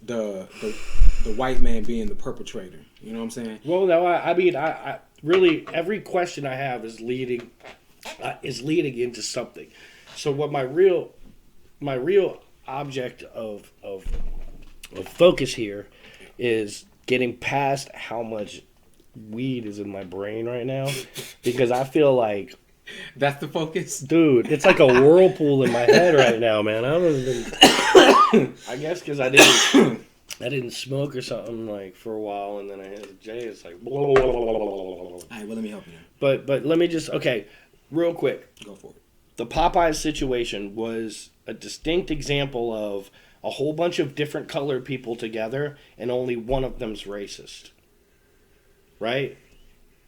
the white man being the perpetrator. You know what I'm saying? Well, no, I mean, I really every question I have is leading into something. So what my real object of focus here is getting past how much weed is in my brain right now, because I feel like that's the focus, dude. It's like a whirlpool in my head right now, man. I guess because I didn't smoke or something like for a while, and then I hit Jay. It's like blah, blah, blah, blah, blah, blah. All right, well, let me help you. But let me just, okay, real quick. Go for it. The Popeyes situation was a distinct example of a whole bunch of different colored people together, and only one of them's racist. Right?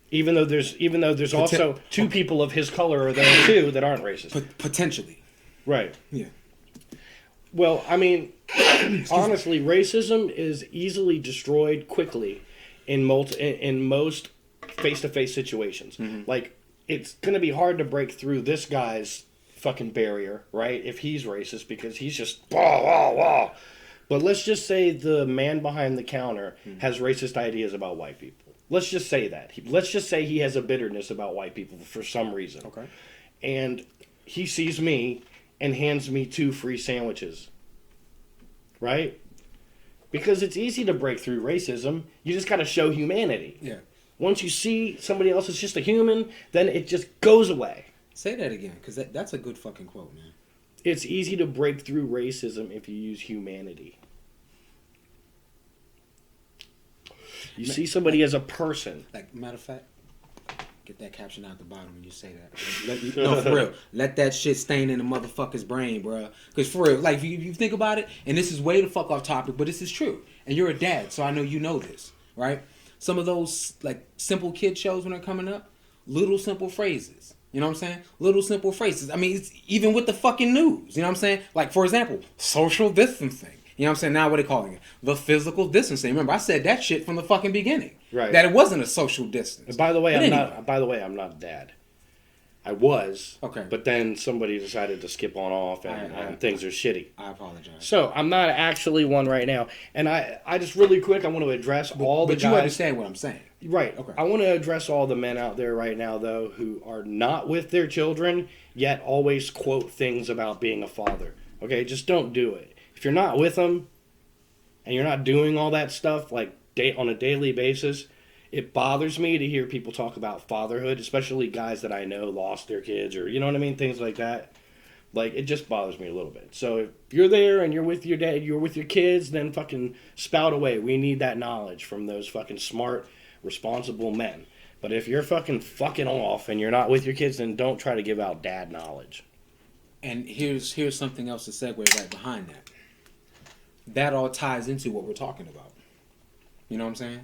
Even though there's also two people of his color or there too that aren't racist. Potentially. Right. Yeah. Well, I mean, honestly, racism is easily destroyed quickly in most face-to-face situations. Mm-hmm. Like, it's going to be hard to break through this guy's fucking barrier, right? If he's racist, because he's just blah, blah, blah. But let's just say the man behind the counter has racist ideas about white people. Let's just say that. Let's just say he has a bitterness about white people for some reason. Okay. And he sees me and hands me 2 free sandwiches. Right? Because it's easy to break through racism. You just got to show humanity. Yeah. Once you see somebody else is just a human, then it just goes away. Say that again, because that's a good fucking quote, man. It's easy to break through racism if you use humanity. You see somebody as a person. Like, matter of fact, get that caption out the bottom when you say that. No, for real. Let that shit stain in the motherfucker's brain, bro. Because for real, like, if you think about it, and this is way the fuck off topic, but this is true. And you're a dad, so I know you know this, right? Some of those, like, simple kid shows when they're coming up, little simple phrases. You know what I'm saying? Little simple phrases. I mean, it's even with the fucking news. You know what I'm saying? Like, for example, social distancing. You know what I'm saying? Now what are they calling it? The physical distancing. Remember, I said that shit from the fucking beginning. Right. That it wasn't a social distance. And by the way, But I'm not a dad. I was. Okay. But then somebody decided to skip on off, and things are shitty. I apologize. So I'm not actually one right now. And I just really quick, I want to address all the guys. But you understand what I'm saying. Right. Okay. I want to address all the men out there right now, though, who are not with their children, yet always quote things about being a father. Okay? Just don't do it. If you're not with them, and you're not doing all that stuff, like, on a daily basis, it bothers me to hear people talk about fatherhood, especially guys that I know lost their kids, or, you know what I mean? Things like that. Like, it just bothers me a little bit. So if you're there and you're with your dad, you're with your kids, then fucking spout away. We need that knowledge from those fucking smart, responsible men. But if you're fucking off and you're not with your kids, then don't try to give out dad knowledge. And here's something else to segue right behind that. That all ties into what we're talking about. You know what I'm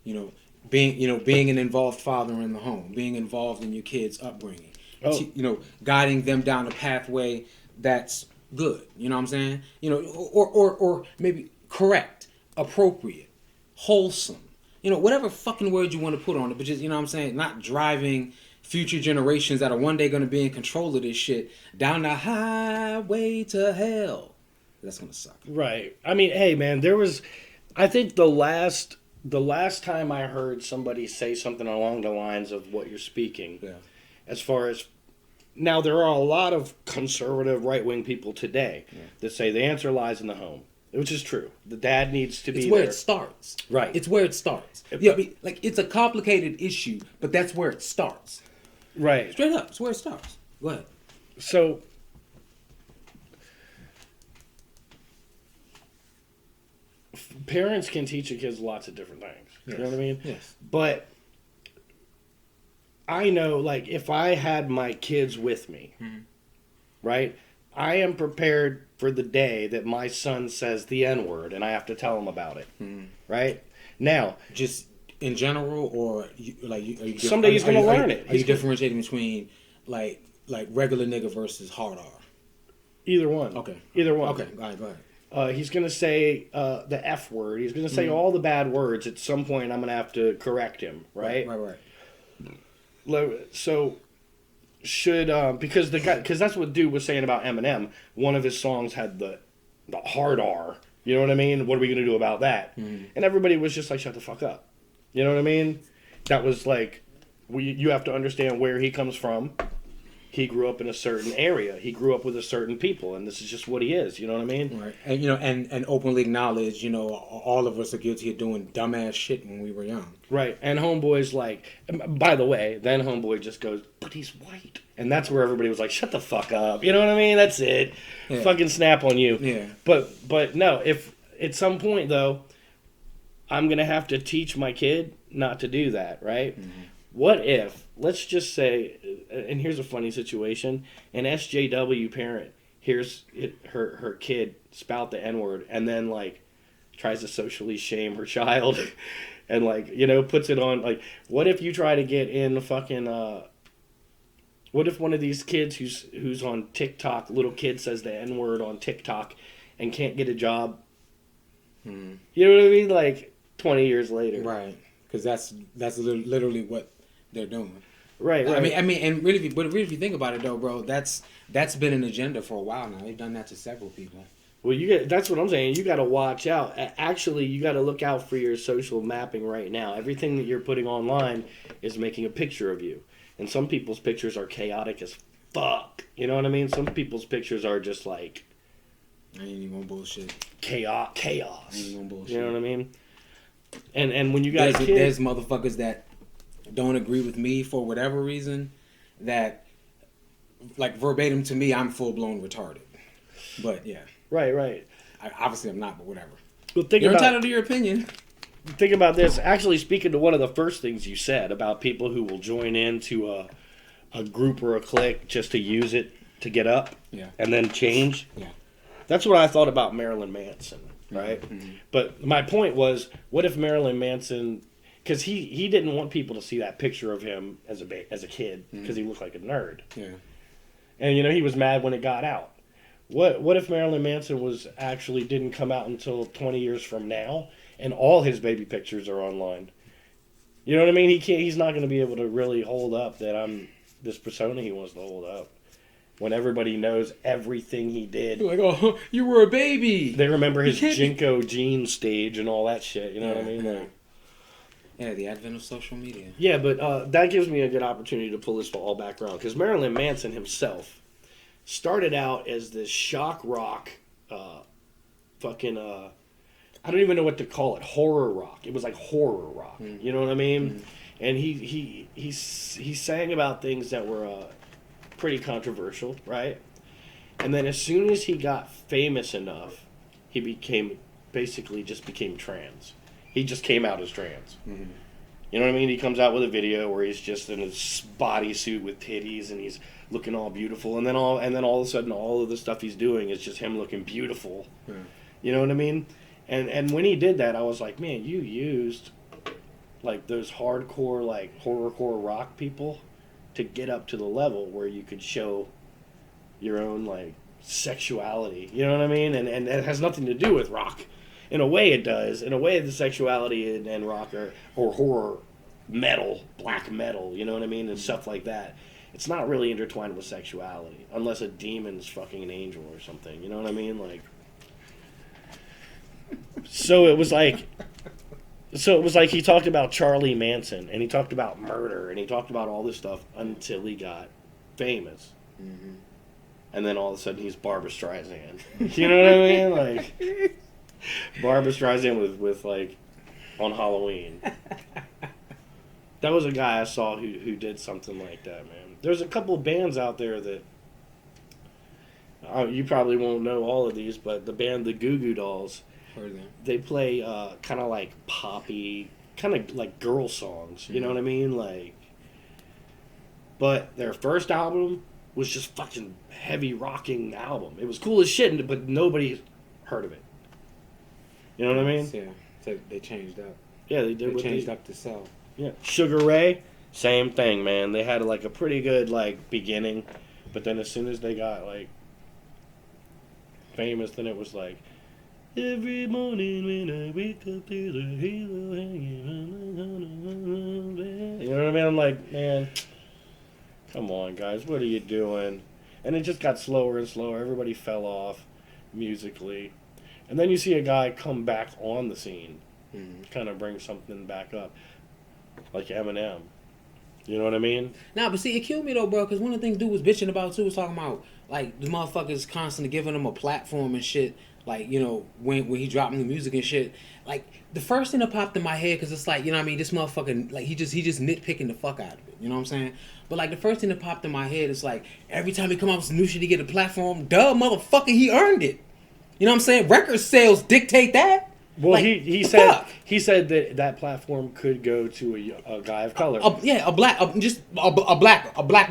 saying? Being an involved father in the home, being involved in your kids' upbringing. Oh. Guiding them down a pathway that's good. You know what I'm saying? Or maybe correct, appropriate, wholesome. Whatever fucking word you want to put on it, but just, you know what I'm saying, not driving future generations that are one day going to be in control of this shit down the highway to hell. That's going to suck. Right. I mean, hey, man, I think the last time I heard somebody say something along the lines of what you're speaking, as far as, now there are a lot of conservative right-wing people today that say the answer lies in the home. Which is true. The dad needs to be there. It's where it starts. Right. It's where it starts. Yeah, it's a complicated issue, but that's where it starts. Right. Straight up. It's where it starts. Go ahead. So, parents can teach your kids lots of different things. Yes. You know what I mean? Yes. But I know, like, if I had my kids with me, right, I am prepared for the day that my son says the N-word and I have to tell him about it. Right? Now, just in general, or someday he's going to learn it. Are you differentiating between like regular nigga versus hard R? Either one. Okay. Either one. Okay. All right, go ahead. He's going to say the F word. He's going to say all the bad words. At some point, I'm going to have to correct him. Right. So should because that's what dude was saying about Eminem. One of his songs had the hard R. You know what I mean? What are we going to do about that? And everybody was just like, shut the fuck up. You know what I mean? That was like, you have to understand where he comes from. He grew up in a certain area. He grew up with a certain people, and this is just what he is. You know what I mean? Right. And and openly acknowledge, all of us are guilty of doing dumbass shit when we were young. Right. And Homeboy's like, by the way, then Homeboy just goes, but he's white. And that's where everybody was like, shut the fuck up. You know what I mean? That's it. Yeah. Fucking snap on you. Yeah. But no, if at some point, though, I'm going to have to teach my kid not to do that, right? What if, let's just say, and here's a funny situation, an SJW parent hears her kid spout the N-word and then, like, tries to socially shame her child and, like, you know, puts it on, like, what if you try to get in fucking, what if one of these kids who's on TikTok, little kid says the N-word on TikTok and can't get a job? You know what I mean? Like, 20 years later. Right. Because that's literally what they're doing. Right. I mean, and really, if you think about it, though, bro, that's been an agenda for a while now. They've done that to several people. Well, that's what I'm saying. You got to watch out. Actually, you got to look out for your social mapping right now. Everything that you're putting online is making a picture of you. And some people's pictures are chaotic as fuck. You know what I mean? Some people's pictures are just like... I ain't even gonna bullshit. Chaos. I ain't gonna bullshit. You know what I mean? And when you got there's motherfuckers that don't agree with me for whatever reason, that, like, verbatim to me, I'm full-blown retarded. But, yeah. Right. Obviously, I'm not, but whatever. Well, you're entitled to your opinion. Think about this. Actually, speaking to one of the first things you said about people who will join into a group or a clique just to use it to get up and then change. Yeah. That's what I thought about Marilyn Manson, right? Mm-hmm. But my point was, what if Marilyn Manson... Because he didn't want people to see that picture of him as a kid because he looked like a nerd. Yeah. And, you know, he was mad when it got out. What if Marilyn Manson didn't come out until 20 years from now and all his baby pictures are online? You know what I mean? He's not going to be able to really hold up that I'm this persona he wants to hold up. When everybody knows everything he did. You're like, oh, you were a baby. They remember his Jinko jeans stage and all that shit. You know what I mean? Like, yeah, the advent of social media. Yeah, but that gives me a good opportunity to pull this all back around. Because Marilyn Manson himself started out as this shock rock, I don't even know what to call it, horror rock. It was like horror rock. You know what I mean? And he sang about things that were pretty controversial, right? And then as soon as he got famous enough, he became trans. He just came out as trans. Mm-hmm. You know what I mean? He comes out with a video where he's just in his bodysuit with titties and he's looking all beautiful, and then all of a sudden all of the stuff he's doing is just him looking beautiful. Yeah. You know what I mean? And when he did that, I was like, man, you used like those hardcore, like horrorcore rock people to get up to the level where you could show your own like sexuality. You know what I mean? And it has nothing to do with rock. In a way it does. In a way the sexuality and rock or horror metal, black metal, you know what I mean? And stuff like that. It's not really intertwined with sexuality. Unless a demon's fucking an angel or something. You know what I mean? Like, So it was like he talked about Charlie Manson, and he talked about murder, and he talked about all this stuff until he got famous. Mm-hmm. And then all of a sudden he's Barbra Streisand. You know what I mean? Like, Barbra Streisand with like, on Halloween. That was a guy I saw who did something like that, man. There's a couple of bands out there that, you probably won't know all of these, but the band The Goo Goo Dolls, they play kind of like poppy, kind of like girl songs, you know what I mean? Like, but their first album was just fucking heavy rocking album. It was cool as shit, but nobody heard of it. You know what I mean? Yeah, so they changed up. Yeah, they did. They changed up to sell. Yeah, Sugar Ray, same thing, man. They had like a pretty good like beginning, but then as soon as they got like famous, then it was like, every morning when I wake up there's a halo hanging on the bed. You know what I mean? I'm like, man, come on, guys, what are you doing? And it just got slower and slower. Everybody fell off musically. And then you see a guy come back on the scene, kind of bring something back up, like Eminem. You know what I mean? Nah, but see, it killed me though, bro, because one of the things dude was bitching about too was talking about, like, the motherfuckers constantly giving him a platform and shit. Like, you know, when he dropped new music and shit. Like, the first thing that popped in my head, because it's like, you know what I mean, this motherfucker, like, he just nitpicking the fuck out of it. You know what I'm saying? But, like, the first thing that popped in my head is like, every time he come out with some new shit, he get a platform. Duh, motherfucker, he earned it. You know what I'm saying? Record sales dictate that. Well, Like, he fuck. said that platform could go to a guy of color. A black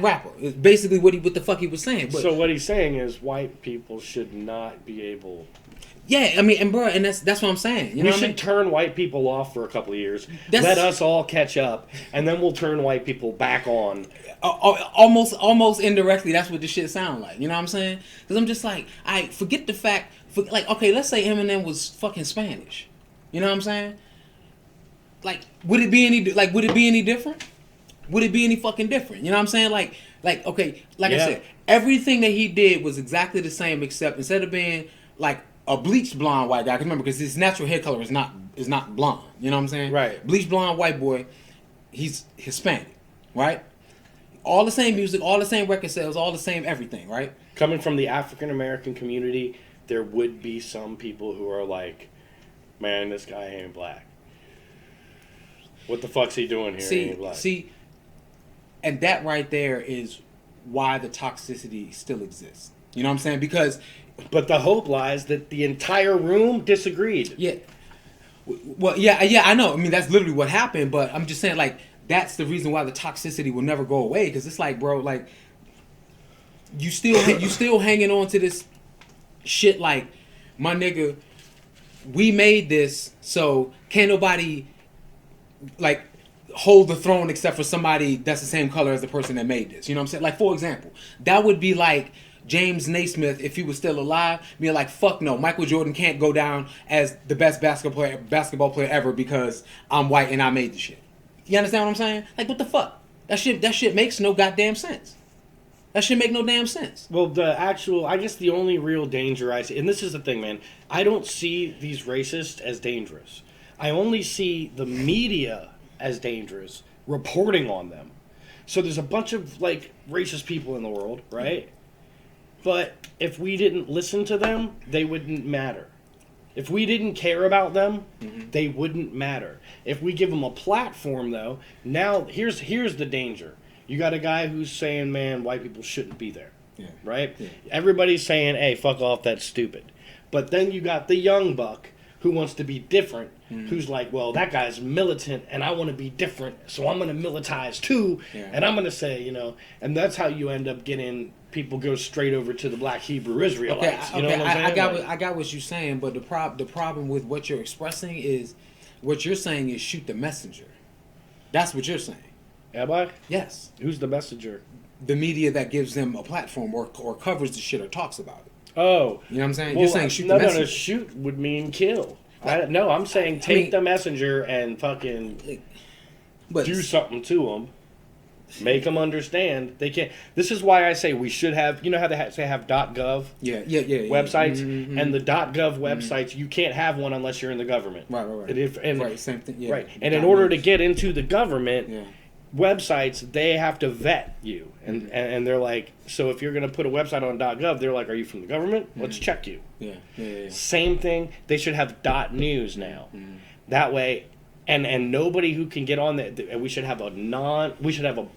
rapper. Is basically what the fuck he was saying. But, so what he's saying is white people should not be able. yeah, I mean, and that's what I'm saying. You know We what I should mean? turn white people off for a couple of years. That's- Let us all catch up, and then we'll turn white people back on. Almost indirectly, that's what this shit sound like. You know what I'm saying? Because I'm just like, I forget the fact. Like, okay, let's say Eminem was fucking Spanish. You know what I'm saying? Like, would it be any different? Would it be any fucking different? You know what I'm saying? Like okay, like I said, everything that he did was exactly the same, except instead of being like a bleached blonde white guy, remember, because his natural hair color is not blonde. You know what I'm saying? Right. Bleached blonde white boy, he's Hispanic, right? All the same music, all the same record sales, all the same everything, right? Coming from the African American community, there would be some people who are like, man, this guy ain't black. What the fuck's he doing here? He ain't black. See, and that right there is why the toxicity still exists. You know what I'm saying? Because, but the hope lies that the entire room disagreed. Yeah. Well, yeah, I know. I mean, that's literally what happened. But I'm just saying, like, that's the reason why the toxicity will never go away. Because it's like, bro, like, you still hanging on to this shit. Like, my nigga, we made this, so can't nobody like hold the throne except for somebody that's the same color as the person that made this. You know what I'm saying? Like, for example, that would be like James Naismith, if he was still alive, being like, fuck no, Michael Jordan can't go down as the best basketball player ever because I'm white and I made the shit. You understand what I'm saying? Like, what the fuck? That shit makes no goddamn sense. That shit make no damn sense. Well, I guess the only real danger I see, and this is the thing, man, I don't see these racists as dangerous. I only see the media as dangerous, reporting on them. So there's a bunch of, like, racist people in the world, right? But if we didn't listen to them, they wouldn't matter. If we didn't care about them, they wouldn't matter. If we give them a platform, though, now here's the danger. You got a guy who's saying, man, white people shouldn't be there. Yeah. Right? Yeah. Everybody's saying, hey, fuck off, that's stupid. But then you got the young buck who wants to be different, who's like, well, that guy's militant, and I want to be different, so I'm going to militarize too, and I'm going to say, you know, and that's how you end up getting people go straight over to the black Hebrew Israelites. You know what I'm saying? I got what you're saying, but the problem with what you're expressing is, what you're saying is shoot the messenger. That's what you're saying. Am I? Yes. Who's the messenger? The media that gives them a platform or covers the shit or talks about it. Oh. You know what I'm saying? Well, you're saying shoot the messenger. No, shoot would mean kill. No, I'm saying take the messenger and fucking do something to them. Make them understand. They can't. This is why I say we should have, you know how they have .gov websites? Mm-hmm. And the .gov websites, you can't have one unless you're in the government. Right. Right, same thing. Yeah. Right. And in order to get into the government websites, they have to vet you. And they're like, so if you're going to put a website on .gov, they're like, are you from the government? Let's check you. Yeah. Same thing. They should have .news now. That way, and nobody who can get on that. We should have a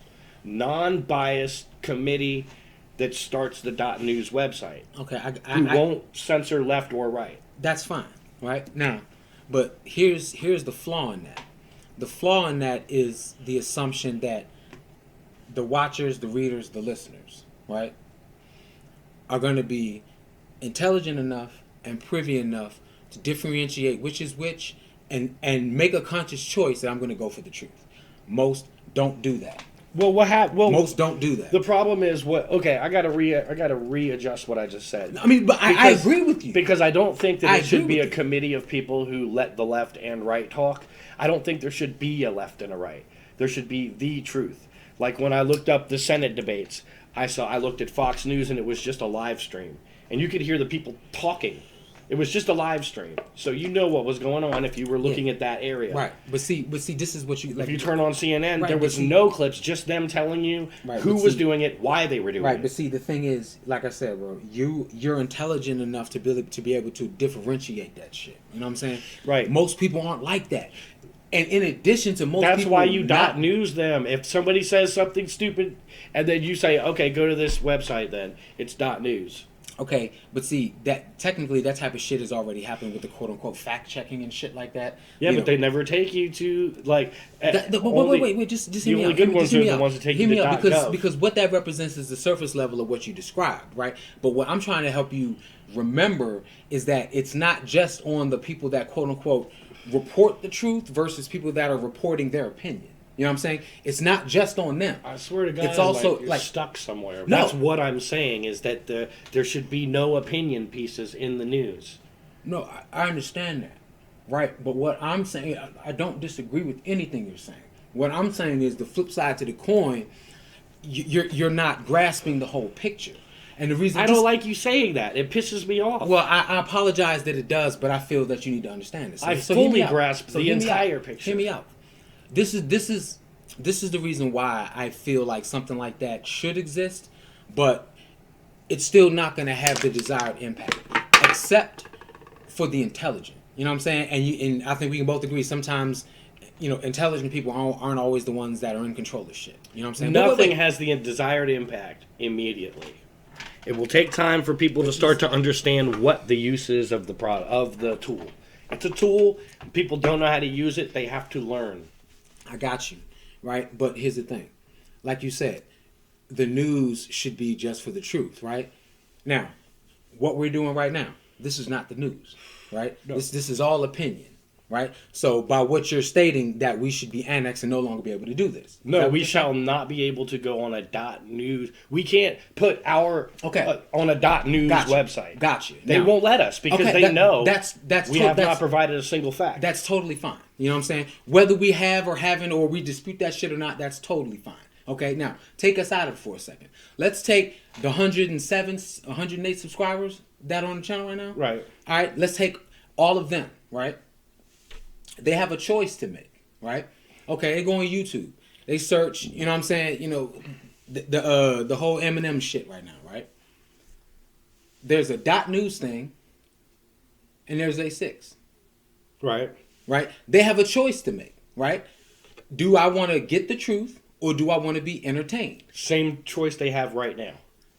non-biased committee that starts the .news website. Okay, who won't censor left or right. That's fine, right? Now, but here's the flaw in that. The flaw in that is the assumption that the watchers, the readers, the listeners, right, are going to be intelligent enough and privy enough to differentiate which is which and make a conscious choice that I'm going to go for the truth. Most don't do that. Well, most don't do that. The problem is I got to readjust what I just said. I mean, but I agree with you, because I don't think that it should be a committee of people who let the left and right talk. I don't think there should be a left and a right. There should be the truth. Like when I looked up the Senate debates, I looked at Fox News and it was just a live stream, and you could hear the people talking. It was just a live stream, so you know what was going on if you were looking at that area. Right, but see, this is what you like. If you turn on CNN, there was no clips, just them telling you who was doing it, why they were doing it. Right, but see, the thing is, like I said, bro, you're intelligent enough to be able to differentiate that shit. You know what I'm saying? Right. Most people aren't like that. And in addition to most That's people... why you .news them. If somebody says something stupid, and then you say, okay, go to this website then, it's .news. Okay, but see that technically that type of shit has already happened with the quote unquote fact checking and shit like that. Yeah, You but know. they never take you to like. Wait, just the hear me only out. good ones Hear are me the out. ones that take Hear you me to out .gov. because what that represents is the surface level of what you described, right? But what I'm trying to help you remember is that it's not just on the people that quote unquote report the truth versus people that are reporting their opinion. You know what I'm saying? It's not just on them. I swear to God, It's also you're like stuck somewhere. No. That's what I'm saying is that there should be no opinion pieces in the news. No, I understand that, right? But what I'm saying, I don't disagree with anything you're saying. What I'm saying is the flip side to the coin. You're not grasping the whole picture, and the reason I don't like you saying that. It pisses me off. Well, I apologize that it does, but I feel that you need to understand this. I so hear me fully out. grasp the hear me entire out. picture. Hear me out. This is the reason why I feel like something like that should exist, but it's still not going to have the desired impact, except for the intelligent. You know what I'm saying? And I think we can both agree sometimes, intelligent people aren't always the ones that are in control of shit. You know what I'm saying? Nothing has the desired impact immediately. It will take time for people to start to understand what the use is of the product, of the tool. It's a tool. People don't know how to use it. They have to learn. I got you, right? But here's the thing. Like you said, the news should be just for the truth, right? Now, what we're doing right now, this is not the news, right? No. This is all opinion, right? So by what you're stating, that we should be annexed and no longer be able to do this. No, we shall not be able to go on a .news. We can't put our on a .news website. Gotcha. They won't let us because they know that's we have not provided a single fact. That's totally fine. You know what I'm saying? Whether we have or haven't or we dispute that shit or not, that's totally fine. Okay, now take us out of it for a second. Let's take the 108 subscribers that are on the channel right now. Right. All right, let's take all of them, right? They have a choice to make, right? Okay, they go on YouTube. They search, you know what I'm saying, the whole Eminem shit right now, right? There's a .news thing and there's A6. Right. Right? They have a choice to make, right? Do I want to get the truth or do I want to be entertained? Same choice they have right now.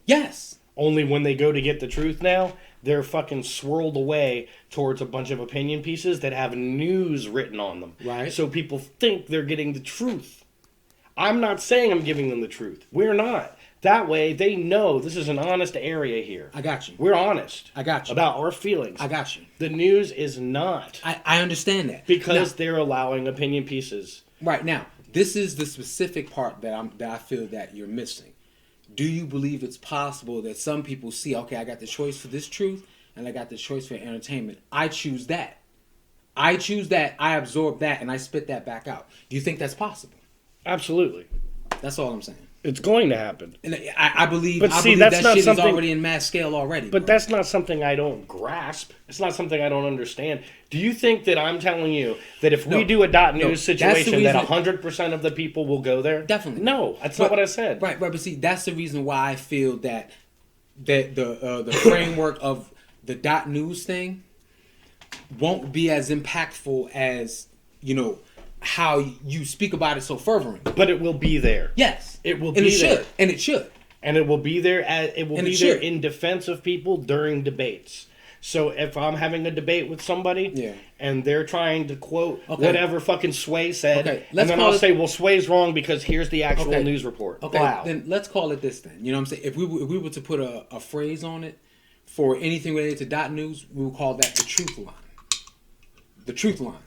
Yes. Only when they go to get the truth now, they're fucking swirled away towards a bunch of opinion pieces that have news written on them. Right. So people think they're getting the truth. I'm not saying I'm giving them the truth. We're not. That way, they know this is an honest area here. I got you. We're honest. I got you. About our feelings. I got you. The news is not. I understand that. Because they're allowing opinion pieces. Right. Now, this is the specific part that I feel that you're missing. Do you believe it's possible that some people see, okay, I got the choice for this truth and I got the choice for entertainment. I choose that. I absorb that, and I spit that back out. Do you think that's possible? Absolutely. That's all I'm saying. It's going to happen. And I believe, but see, that's that not shit something, is already in mass scale already. But that's not something I don't grasp. It's not something I don't understand. Do you think that I'm telling you that if we do a .news situation that 100% of the people will go there? Definitely. No, that's not what I said. Right, but see, that's the reason why I feel that the framework of the .news thing won't be as impactful as, how you speak about it so fervently. But it will be there. Yes. It will be there. And it should. And it will be there there in defense of people during debates. So if I'm having a debate with somebody and they're trying to quote whatever fucking Sway said, and then I'll say, well, Sway's wrong because here's the actual news report. Okay, wow. Then let's call it this then. You know what I'm saying? If we were to put a phrase on it for anything related to .news, we would call that the truth line. The truth line.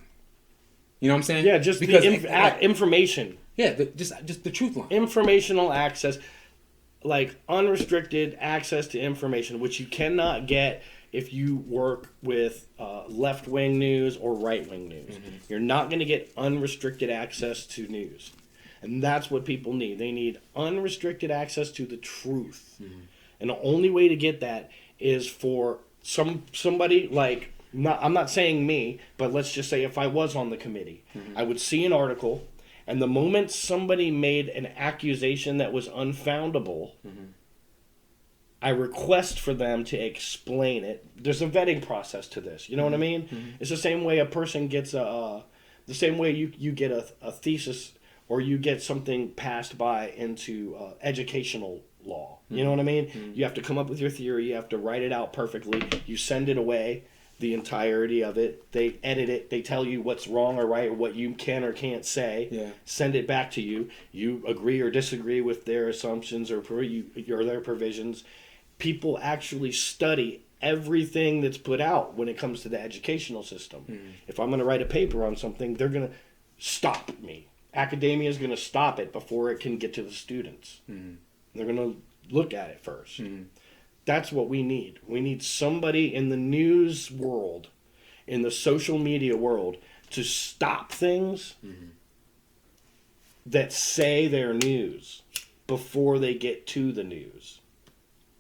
You know what I'm saying? Yeah, just because information. Yeah, just the truth line. Informational access, like unrestricted access to information, which you cannot get if you work with left-wing news or right-wing news. Mm-hmm. You're not going to get unrestricted access to news. And that's what people need. They need unrestricted access to the truth. Mm-hmm. And the only way to get that is for somebody like... I'm not saying me, but let's just say if I was on the committee, I would see an article, and the moment somebody made an accusation that was unfoundable, I request for them to explain it. There's a vetting process to this. You know what I mean? Mm-hmm. It's the same way a person gets the same way you get a thesis or you get something passed by into educational law. You know what I mean? You have to come up with your theory. You have to write it out perfectly. You send it away, the entirety of it. They edit it. They tell you what's wrong or right or what you can or can't say. Yeah. Send it back to you. You agree or disagree with their assumptions or their provisions. People actually study everything that's put out when it comes to the educational system. If I'm going to write a paper on something, they're going to stop me. Academia is going to stop it before it can get to the students. They're going to look at it first. That's what we need. We need somebody in the news world, in the social media world, to stop things that say they're news before they get to the news.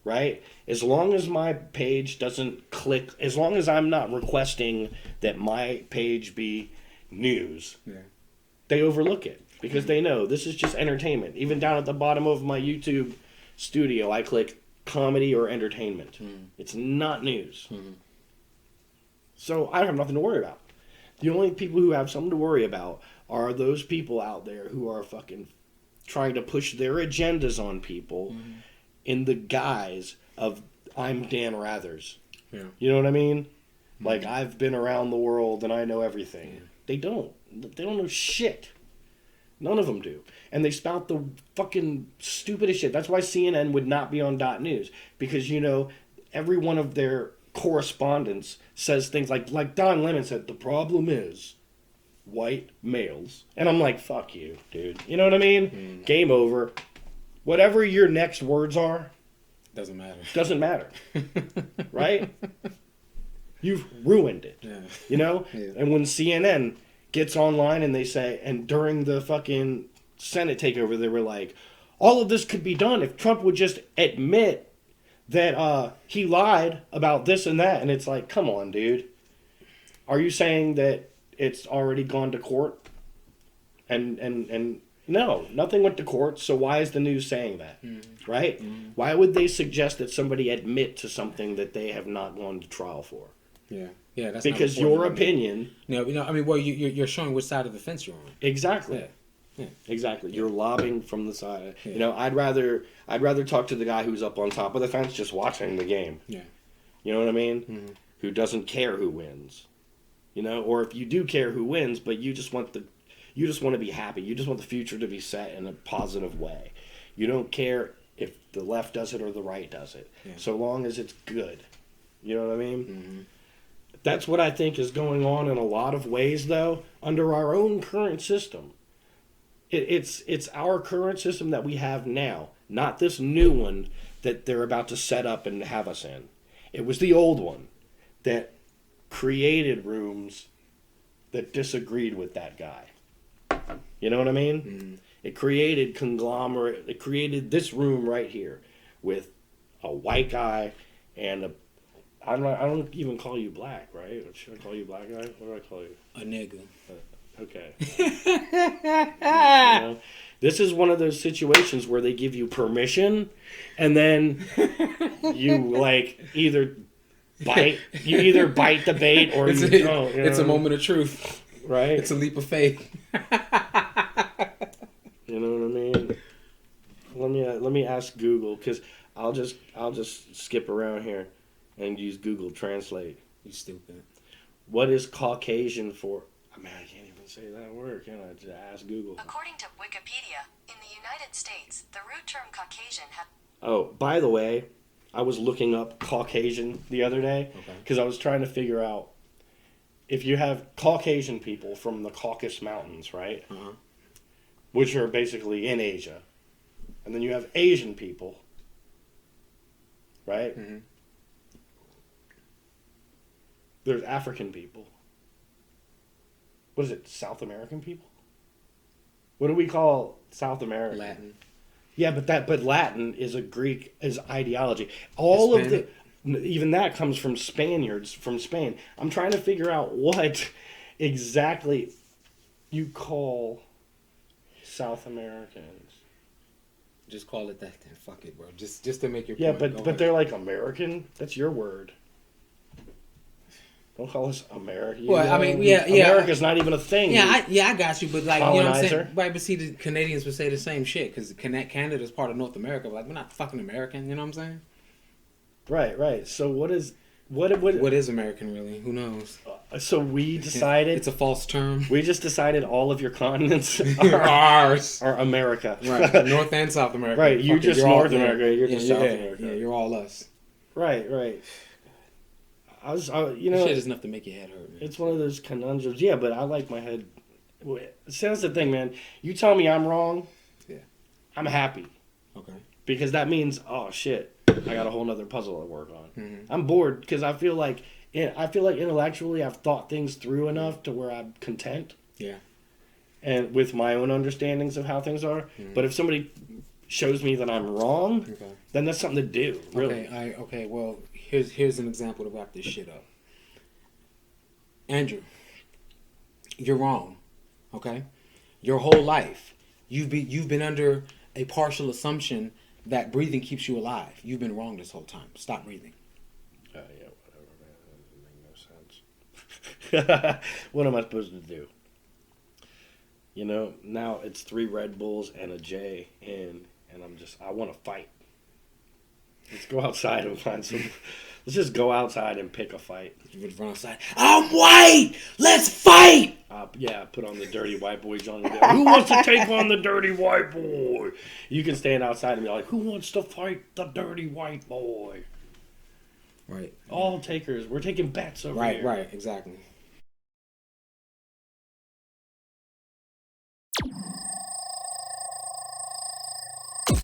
Right? As long as my page doesn't click, as long as I'm not requesting that my page be news, they overlook it because they know this is just entertainment. Even down at the bottom of my YouTube studio, I click comedy or entertainment. It's not news. So I have nothing to worry about. The only people who have something to worry about are those people out there who are fucking trying to push their agendas on people in the guise of I'm Dan Rathers. Yeah. You know what I mean? Like I've been around the world and I know everything. They don't. They don't know shit. None of them do. And they spout the fucking stupidest shit. That's why CNN would not be on .news. Because, you know, every one of their correspondents says things like Don Lemon said, the problem is white males. And I'm like, fuck you, dude. You know what I mean? Game over. Whatever your next words are. Doesn't matter. Doesn't matter. Right? You've ruined it. Yeah. You know? Yeah. And when CNN gets online and they say, and during the fucking Senate takeover, they were like, all of this could be done if Trump would just admit that he lied about this and that. And it's like, come on, dude. Are you saying that it's already gone to court? And no, nothing went to court. So why is the news saying that? Right? Why would they suggest that somebody admit to something that they have not gone to trial for? Yeah, that's because your opinion. No, I mean, well, you're showing which side of the fence you're on. Exactly. Yeah. Exactly. You're lobbing from the side. Yeah. You know, I'd rather talk to the guy who's up on top of the fence just watching the game. Yeah. You know what I mean? Who doesn't care who wins. You know, or if you do care who wins, but you just want to be happy. You just want the future to be set in a positive way. You don't care if the left does it or the right does it. Yeah. So long as it's good. You know what I mean? That's what I think is going on in a lot of ways, though, under our own current system. It's our current system that we have now, not this new one that they're about to set up and have us in. It was the old one that created rooms that disagreed with that guy. You know what I mean? It created conglomerate. It created this room right here with a white guy and a... I don't even call you black, right? Should I call you black guy? What do I call you? A nigga. Okay. You know, this is one of those situations where they give you permission, and then you either bite the bait or you don't. You know? It's a moment of truth, right? It's a leap of faith. You know what I mean? Let me ask Google, because I'll just skip around here and use Google Translate. You stupid. What is Caucasian for? I mean, I can't even say that word, can I? Just ask Google. According to Wikipedia, in the United States, the root term Caucasian has... Oh, by the way, I was looking up Caucasian the other day because I was trying to figure out if you have Caucasian people from the Caucasus Mountains, right? Which are basically in Asia. And then you have Asian people, right? There's African people. What is it? South American people? What do we call South America? Latin. Yeah, but Latin is ideology. All Hispanic? Even that comes from Spaniards from Spain. I'm trying to figure out what exactly you call South Americans. Just call it that then. Fuck it, bro. Just to make your point. Yeah, but they're like American. That's your word. Don't call us America. Well, I mean, yeah. America's not even a thing. Yeah, I got you, but like, Colonizer. you know what I'm saying? Right, but see, the Canadians would say the same shit because Canada's part of North America. But like, we're not fucking American. You know what I'm saying? Right. So what is American really? Who knows? So we decided it's a false term. We just decided all of your continents are America. Right, North and South America. Right, you just North America. You're just South America. Yeah, you're all us. Right. Shit is enough to make your head hurt, man. It's one of those conundrums. Yeah, but I like my head. See, that's the thing, man. You tell me I'm wrong. Yeah. I'm happy. Okay. Because that means, oh shit, I got a whole nother puzzle to work on. Mm-hmm. I'm bored because I feel like intellectually I've thought things through enough to where I'm content. Yeah. And with my own understandings of how things are. Mm-hmm. But if somebody shows me that I'm wrong, then that's something to do. Really. Okay. Well, here's an example to wrap this shit up. Andrew, you're wrong. Okay. Your whole life, you've been under a partial assumption that breathing keeps you alive. You've been wrong this whole time. Stop breathing. Yeah, whatever, man. That doesn't make no sense. What am I supposed to do? You know, now it's 3 Red Bulls and a J in, and I want to fight. Let's go outside and find some. Let's just go outside and pick a fight. You would run outside. I'm white. Let's fight. Yeah, put on the dirty white boy John. Who wants to take on the dirty white boy? You can stand outside and be like, who wants to fight the dirty white boy? Right. All takers. We're taking bets over here. Right, exactly.